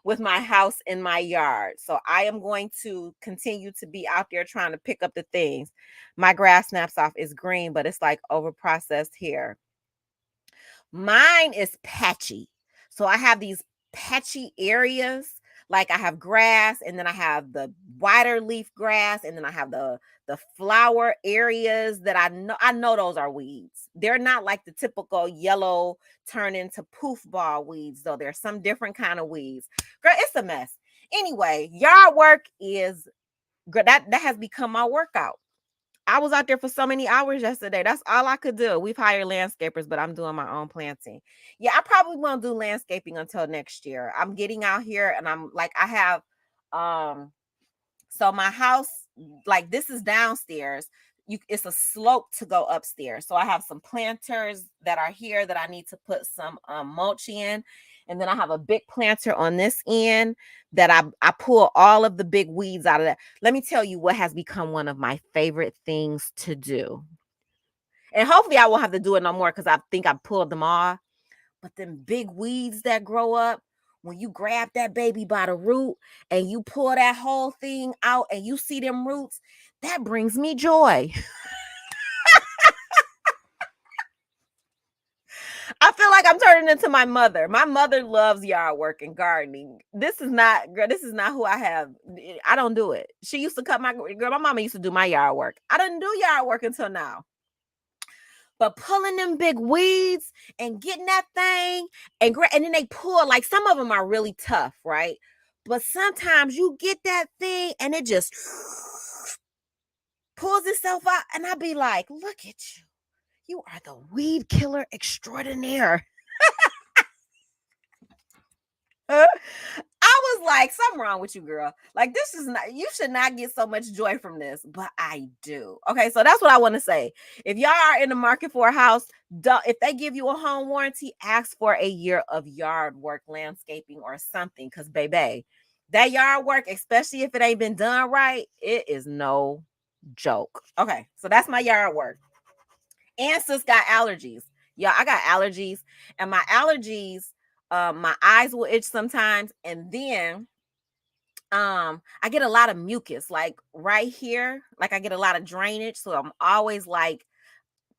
with my house in my yard. So I am going to continue to be out there trying to pick up the things. My grass snaps off. Is green, but it's like over processed here. Mine is patchy. So I have these patchy areas. Like I have grass, and then I have the wider leaf grass, and then I have the flower areas that I know those are weeds. They're not like the typical yellow turn into poof ball weeds, though. There's some different kind of weeds. Girl, it's a mess. Anyway, yard work is that has become my workout. I was out there for so many hours yesterday. That's all I could do. We've hired landscapers, but I'm doing my own planting. Yeah, I probably won't do landscaping until next year. I'm getting out here and I'm like, I have, so my house, like this is downstairs. It's a slope to go upstairs. So I have some planters that are here that I need to put some mulch in. And then I have a big planter on this end that I pull all of the big weeds out of that. Let me tell you what has become one of my favorite things to do. And hopefully I won't have to do it no more because I think I pulled them all. But them big weeds that grow up, when you grab that baby by the root and you pull that whole thing out and you see them roots, that brings me joy. I feel like I'm turning into my mother. My mother loves yard work and gardening. This is not who I have. I don't do it. She used to cut my mama used to do my yard work. I didn't do yard work until now. But pulling them big weeds and getting that thing and then they pull, like some of them are really tough, right? But sometimes you get that thing and it just pulls itself out. And I be like, look at you. You are the weed killer extraordinaire. I was like, something wrong with you, girl. Like, this is not, you should not get so much joy from this, but I do. Okay, so that's what I want to say. If y'all are in the market for a house, if they give you a home warranty, ask for a year of yard work, landscaping, or something. Because, baby, that yard work, especially if it ain't been done right, it is no joke. Okay, so that's my yard work. And sis got allergies. Yeah, I got allergies. And my allergies, my eyes will itch sometimes. And then I get a lot of mucus, like right here. Like I get a lot of drainage. So I'm always like,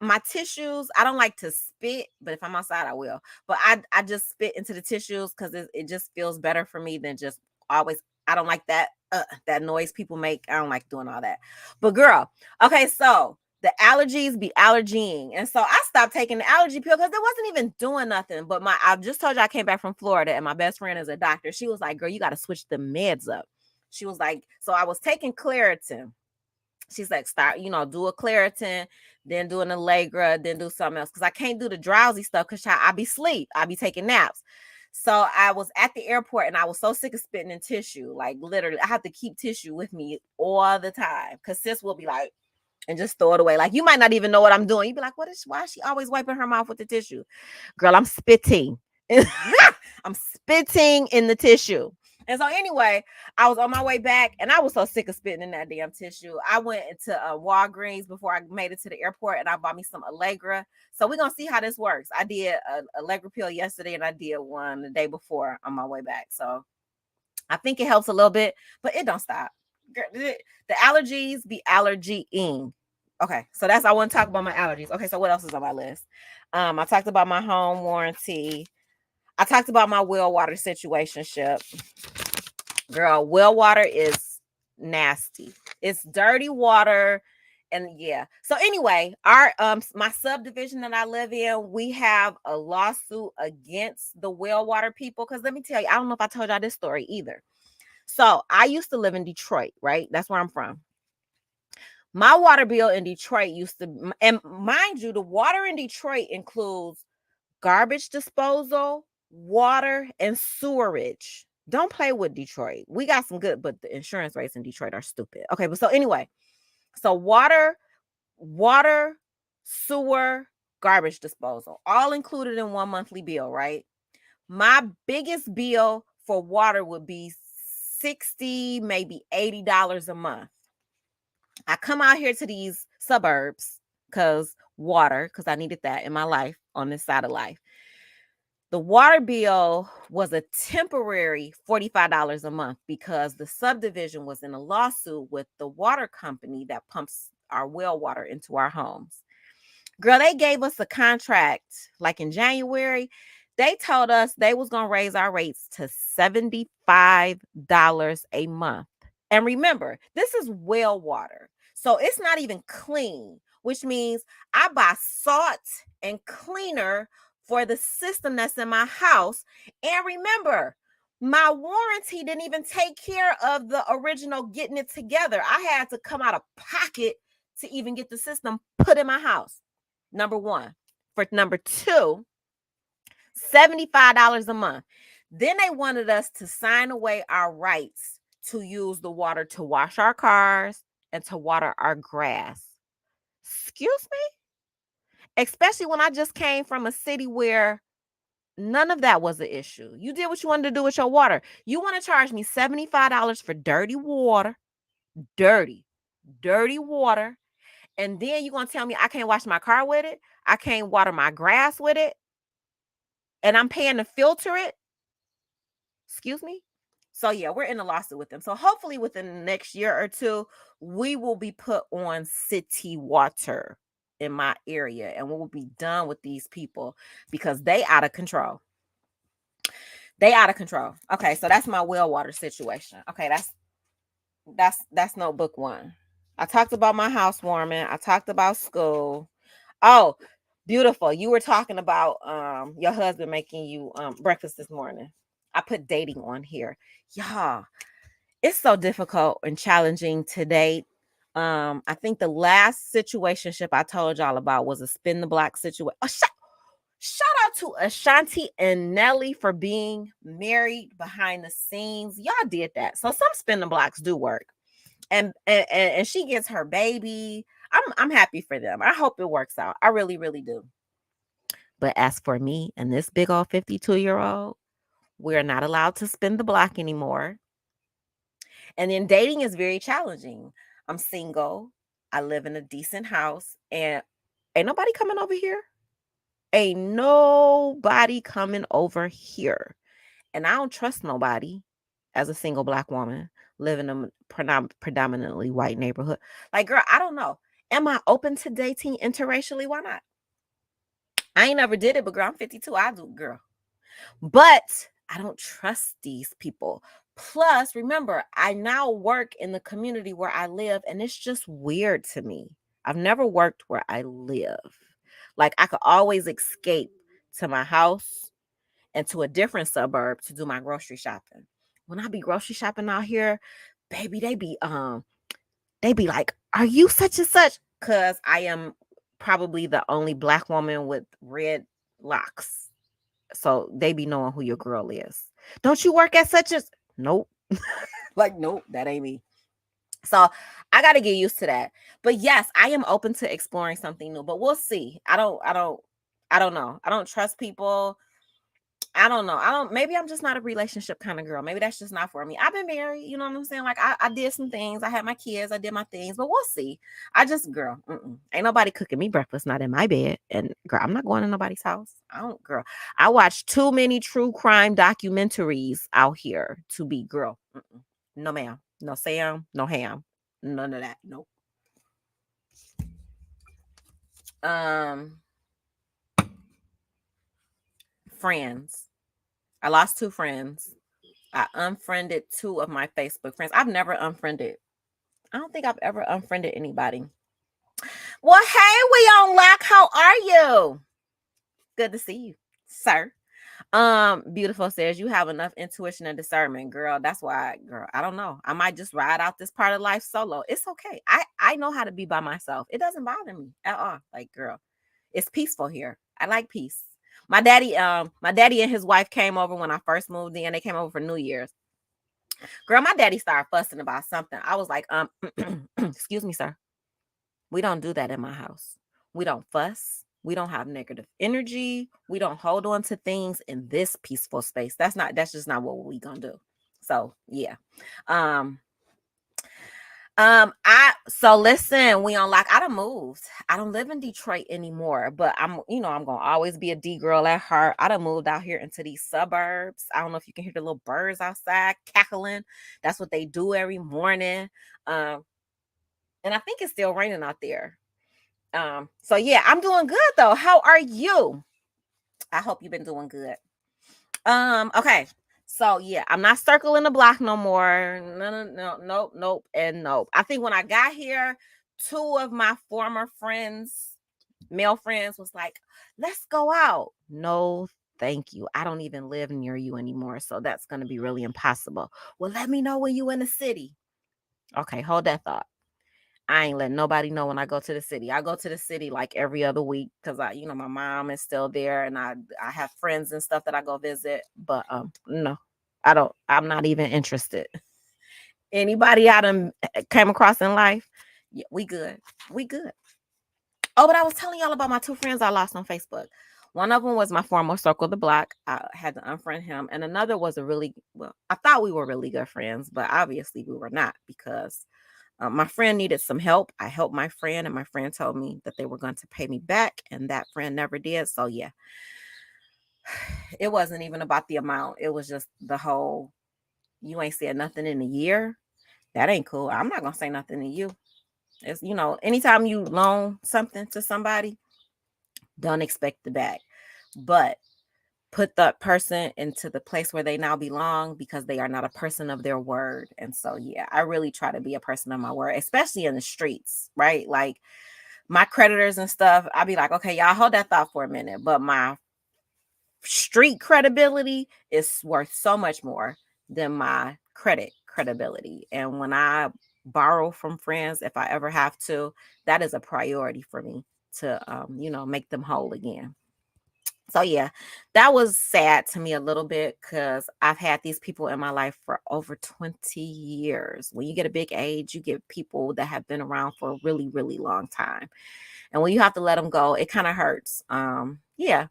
my tissues, I don't like to spit, but if I'm outside, I will. But I just spit into the tissues because it just feels better for me than just always. I don't like that noise people make. I don't like doing all that. But girl, okay, so the allergies be allergying. And so I stopped taking the allergy pill because it wasn't even doing nothing. But I just told you I came back from Florida and my best friend is a doctor. She was like, girl, you got to switch the meds up. She was like, so I was taking Claritin. She's like, start, do a Claritin, then do an Allegra, then do something else. Because I can't do the drowsy stuff because I be asleep. I be taking naps. So I was at the airport and I was so sick of spitting in tissue. Like literally, I have to keep tissue with me all the time. Because sis will be like, and just throw it away. Like you might not even know what I'm doing. You'd be like, why is she always wiping her mouth with the tissue? Girl, I'm spitting. I'm spitting in the tissue. And so anyway, I was on my way back and I was so sick of spitting in that damn tissue. I went into Walgreens before I made it to the airport and I bought me some Allegra. So we're going to see how this works. I did an Allegra pill yesterday and I did one the day before on my way back. So I think it helps a little bit, but it don't stop. The allergies be allergying. Okay, so I want to talk about my allergies. Okay, so what else is on my list? I talked about my home warranty. I talked about my well water situationship. Girl, well water is nasty. It's dirty water. And yeah. So anyway, our my subdivision that I live in, we have a lawsuit against the well water people. Because let me tell you, I don't know if I told y'all this story either. So I used to live in Detroit, right? That's where I'm from. My water bill in Detroit used to, and mind you, the water in Detroit includes garbage disposal, water, and sewerage. Don't play with Detroit. We got some good, but the insurance rates in Detroit are stupid. Okay, but so anyway, so water, sewer, garbage disposal, all included in one monthly bill, right? My biggest bill for water would be $60, maybe $80 a month. I come out here to these suburbs because I needed that in my life on this side of life. The water bill was a temporary $45 a month because the subdivision was in a lawsuit with the water company that pumps our well water into our homes. Girl, they gave us a contract like in January. They told us they was going to raise our rates to $75 a month. And remember, this is well water. So it's not even clean, which means I buy salt and cleaner for the system that's in my house. And remember, my warranty didn't even take care of the original getting it together. I had to come out of pocket to even get the system put in my house. Number one. For number two, $75 a month. Then they wanted us to sign away our rights to use the water to wash our cars and to water our grass. Excuse me? Especially when I just came from a city where none of that was an issue. You did what you wanted to do with your water. You want to charge me $75 for dirty water, dirty water, and then you're going to tell me I can't wash my car with it? I can't water my grass with it? And I'm paying to filter it? Excuse me? So yeah, we're in a lawsuit with them. So hopefully within the next year or two, we will be put on city water in my area, and we will be done with these people because they out of control. They out of control. Okay, so that's my well water situation. Okay, that's notebook one. I talked about my housewarming. I talked about school. Oh, beautiful. You were talking about your husband making you breakfast this morning. I put dating on here. Y'all, it's so difficult and challenging to date. I think the last situationship I told y'all about was a spin the block situation. Oh, shout out to Ashanti and Nelly for being married behind the scenes. Y'all did that. So some spin the blocks do work. And she gets her baby. I'm happy for them. I hope it works out. I really, really do. But as for me and this big old 52-year-old, we're not allowed to spin the block anymore. And then dating is very challenging. I'm single. I live in a decent house. And ain't nobody coming over here. Ain't nobody coming over here. And I don't trust nobody as a single Black woman living in a predominantly white neighborhood. Like, girl, I don't know. Am I open to dating interracially? Why not? I ain't never did it, but girl, I'm 52. I do, girl. But I don't trust these people. Plus, remember, I now work in the community where I live, and it's just weird to me. I've never worked where I live. Like, I could always escape to my house and to a different suburb to do my grocery shopping. When I be grocery shopping out here, baby, they be like, are you such and such? Because I am probably the only Black woman with red locks. So they be knowing who your girl is. Don't you work at such as? Nope. Like, nope, that ain't me. So I got to get used to that. But yes, I am open to exploring something new, but we'll see. I don't know. I don't trust people. I don't know. Maybe I'm just not a relationship kind of girl. Maybe that's just not for me. I've been married, you know what I'm saying? Like I did some things. I had my kids, I did my things, but we'll see. Girl, ain't nobody cooking me breakfast, not in my bed. And girl, I'm not going to nobody's house. I watch too many true crime documentaries out here to be girl. No ma'am, no Sam, no ham, none of that. Nope. Friends. I lost 2 friends. I unfriended 2 of my Facebook friends. I've never unfriended. I don't think I've ever unfriended anybody. Well, hey, we on lock. How are you? Good to see you, sir. Beautiful says you have enough intuition and discernment, girl. That's why, girl, I don't know. I might just ride out this part of life solo. It's okay. I know how to be by myself. It doesn't bother me at all. Like, girl, it's peaceful here. I like peace. My daddy and his wife came over when I first moved in. They came over for New Year's. Girl, my daddy started fussing about something. I was like, excuse me, sir. We don't do that in my house. We don't fuss. We don't have negative energy. We don't hold on to things in this peaceful space. That's just not what we gonna do. So yeah. So listen, we on lock. I done moved. I don't live in Detroit anymore, but I'm gonna always be a D girl at heart. I done moved out here into these suburbs. I don't know if you can hear the little birds outside cackling. That's what they do every morning. And I think it's still raining out there. So yeah, I'm doing good though. How are you? I hope you've been doing good. Okay. So yeah, I'm not circling the block no more. No, nope, and nope. I think when I got here, 2 of my former friends, male friends, was like, let's go out. No, thank you. I don't even live near you anymore. So that's gonna be really impossible. Well, let me know when you in the city. Okay, hold that thought. I ain't letting nobody know when I go to the city. I go to the city like every other week because my mom is still there, and I have friends and stuff that I go visit. But no, I don't. I'm not even interested. Anybody I done came across in life, yeah, we good. We good. Oh, but I was telling y'all about my two friends I lost on Facebook. One of them was my former circle of the block. I had to unfriend him. And another was I thought we were really good friends, but obviously we were not because my friend needed some help. I helped my friend, and my friend told me that they were going to pay me back, and that friend never did. So, yeah, it wasn't even about the amount. It was just the whole, you ain't said nothing in a year. That ain't cool. I'm not going to say nothing to you. It's, anytime you loan something to somebody, don't expect the back. But put that person into the place where they now belong, because they are not a person of their word. And so, yeah, I really try to be a person of my word, especially in the streets, right? Like my creditors and stuff, I'll be like, okay, y'all hold that thought for a minute. But my street credibility is worth so much more than my credit credibility. And when I borrow from friends, if I ever have to, that is a priority for me to, make them whole again. So, yeah, that was sad to me a little bit because I've had these people in my life for over 20 years. When you get a big age, you get people that have been around for a really, really long time. And when you have to let them go, it kind of hurts. Yeah.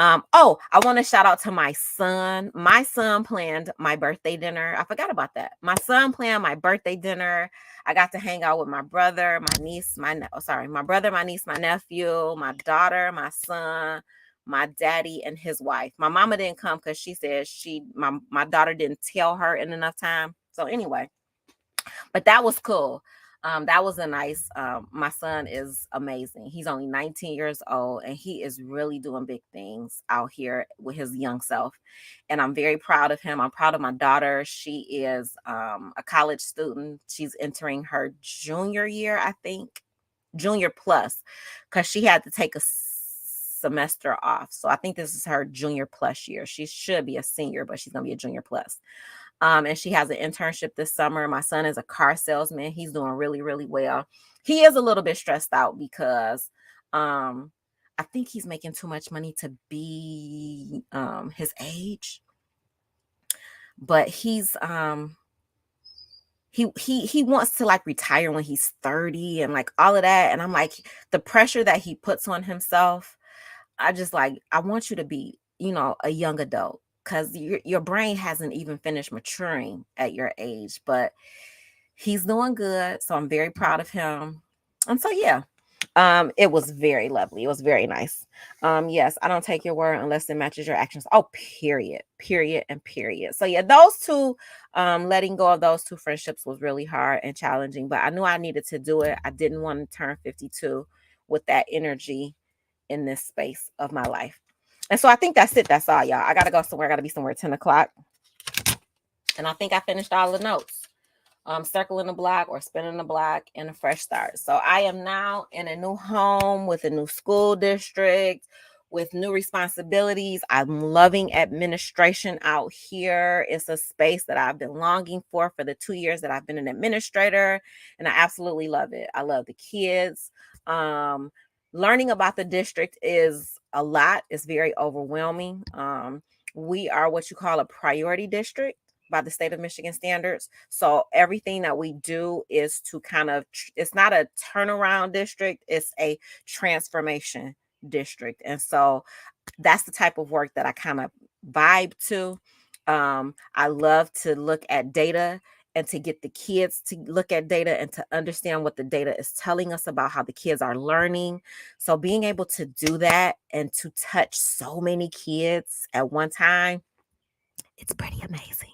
Oh, I want to shout out to my son. My son planned my birthday dinner. I forgot about that. My son planned my birthday dinner. I got to hang out with my brother, my niece, my brother, my niece, my nephew, my daughter, my son, my daddy, and his wife. My mama didn't come because she said my daughter didn't tell her in enough time. So anyway, but that was cool. That was a nice, my son is amazing. He's only 19 years old, and he is really doing big things out here with his young self. And I'm very proud of him. I'm proud of my daughter. She is a college student. She's entering her junior year, I think, junior plus, because she had to take a semester off. So I think this is her junior plus year. She should be a senior, but she's going to be a junior plus. And she has an internship this summer. My son is a car salesman. He's doing really, really well. He is a little bit stressed out because I think he's making too much money to be his age. But he's he wants to like retire when he's 30 and like all of that. And I'm like, the pressure that he puts on himself, I want you to be, a young adult, because your brain hasn't even finished maturing at your age. But he's doing good, so I'm very proud of him. And so, yeah, it was very lovely. It was very nice. Yes, I don't take your word unless it matches your actions. Oh, period. So, yeah, those two, letting go of those two friendships was really hard and challenging, but I knew I needed to do it. I didn't want to turn 52 with that energy in this space of my life. And so I think that's it. That's all, y'all. I got to go somewhere. I got to be somewhere at 10 o'clock. And I think I finished all the notes. Circling the block or spinning the block and a fresh start. So I am now in a new home with a new school district, with new responsibilities. I'm loving administration out here. It's a space that I've been longing for the 2 years that I've been an administrator, and I absolutely love it. I love the kids. Learning about the district is a lot. It's very overwhelming. We are what you call a priority district by the state of Michigan standards. So everything that we do is to it's not a turnaround district, it's a transformation district. And so that's the type of work that I kind of vibe to. I love to look at data and to get the kids to look at data and to understand what the data is telling us about how the kids are learning. So being able to do that and to touch so many kids at one time, it's pretty amazing.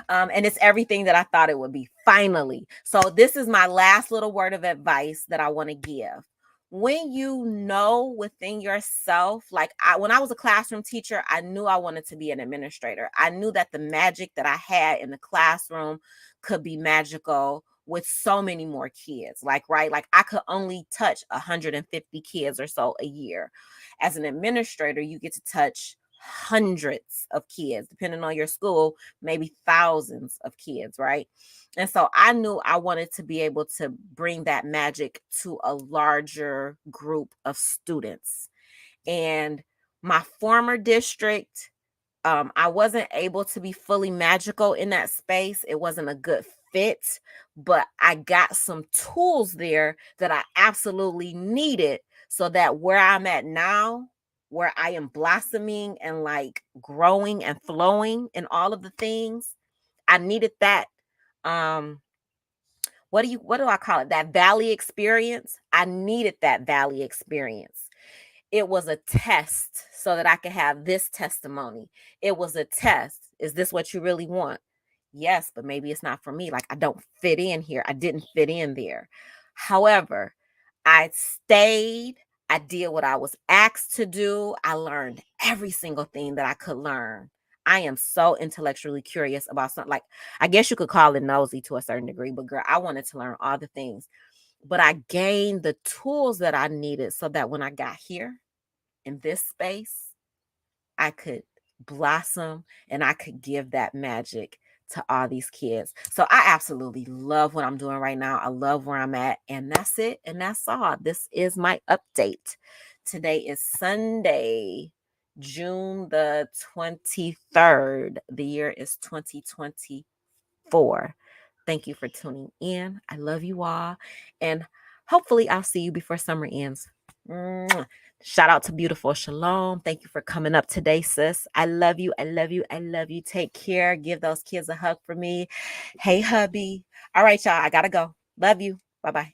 And it's everything that I thought it would be, finally. So this is my last little word of advice that I want to give. When you know within yourself, like when I was a classroom teacher, I knew I wanted to be an administrator. I knew that the magic that I had in the classroom could be magical with so many more kids. Like I could only touch 150 kids or so a year. As an administrator, you get to touch hundreds of kids, depending on your school, maybe thousands of kids, right? And so I knew I wanted to be able to bring that magic to a larger group of students. And my former district, I wasn't able to be fully magical in that space. It wasn't a good fit, but I got some tools there that I absolutely needed so that where I'm at now, where I am blossoming and like growing and flowing in all of the things, I needed that. What do I call it? That valley experience. I needed that valley experience. It was a test so that I could have this testimony. It was a test. Is this what you really want? Yes, but maybe it's not for me. Like, I don't fit in here. I didn't fit in there. However, I stayed. I did what I was asked to do. I learned every single thing that I could learn. I am so intellectually curious about something. Like, I guess you could call it nosy to a certain degree, but girl, I wanted to learn all the things. But I gained the tools that I needed so that when I got here in this space, I could blossom and I could give that magic to all these kids. So I absolutely love what I'm doing right now. I love where I'm at. And that's it. And that's all. This is my update. Today is Sunday, June the 23rd. The year is 2024. Thank you for tuning in. I love you all. And hopefully I'll see you before summer ends. Mwah. Shout out to beautiful Shalom. Thank you for coming up today, sis. I love you. I love you. I love you. Take care. Give those kids a hug for me. Hey, hubby. All right, y'all. I got to go. Love you. Bye-bye.